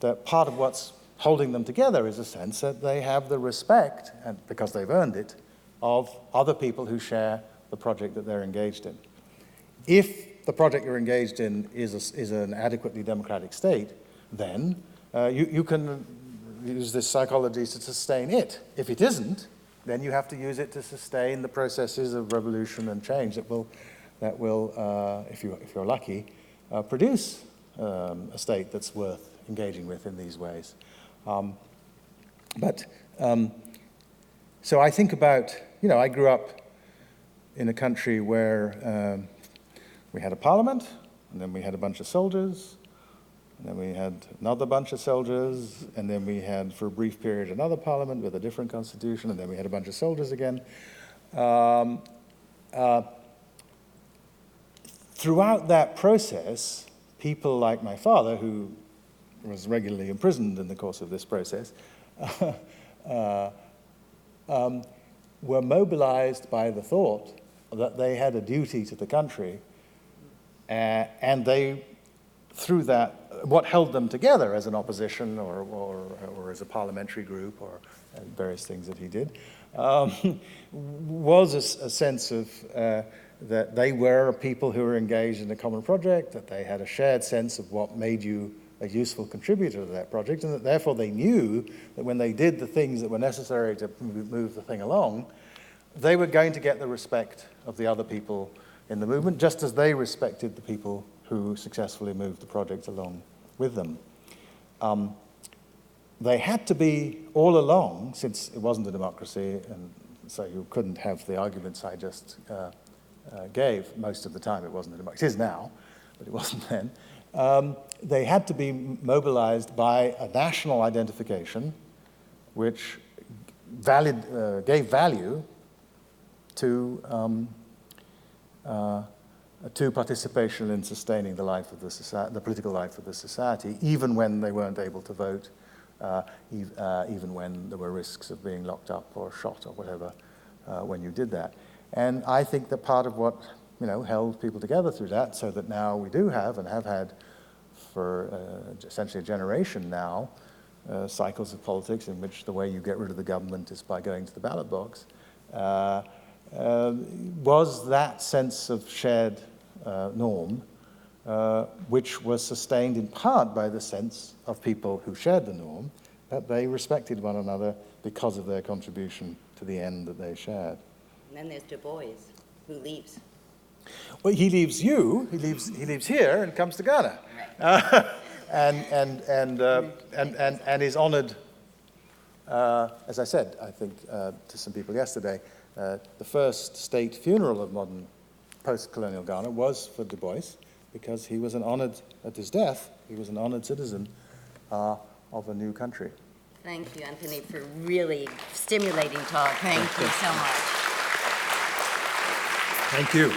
that part of what's holding them together is a sense that they have the respect, and because they've earned it, of other people who share the project that they're engaged in. If the project you're engaged in is an adequately democratic state, then you can use this psychology to sustain it. If it isn't, then you have to use it to sustain the processes of revolution and change that will if you're lucky, produce a state that's worth engaging with in these ways. So I think about, I grew up in a country where we had a parliament, and then we had a bunch of soldiers, and then we had another bunch of soldiers, and then we had, for a brief period, another parliament with a different constitution, and then we had a bunch of soldiers again. Throughout that process, people like my father, who was regularly imprisoned in the course of this process, were mobilized by the thought that they had a duty to the country, and they, through that, what held them together as an opposition or as a parliamentary group or various things that he did, was a sense of that they were people who were engaged in a common project, that they had a shared sense of what made you a useful contributor to that project, and that therefore they knew that when they did the things that were necessary to move the thing along, they were going to get the respect of the other people in the movement, just as they respected the people who successfully moved the project along with them. They had to be all along, since it wasn't a democracy, and so you couldn't have the arguments I just gave. Most of the time it wasn't a democracy. It is now, but it wasn't then. They had to be mobilized by a national identification which gave value to participation in sustaining the life of the society, the political life of the society, even when they weren't able to vote, even when there were risks of being locked up or shot or whatever when you did that. And I think that part of what held people together through that, so that now we do have and have had for essentially a generation now, cycles of politics in which the way you get rid of the government is by going to the ballot box, was that sense of shared norm, which was sustained in part by the sense of people who shared the norm, that they respected one another because of their contribution to the end that they shared. And then there's Du Bois, who leaves. Well, he leaves you. He leaves here and comes to Ghana, and is honoured. As I said, I think to some people yesterday, the first state funeral of modern post-colonial Ghana was for Du Bois, because he was an honoured, at his death, he was an honoured citizen of a new country. Thank you, Anthony, for really stimulating talk. Thank you so much. Thank you.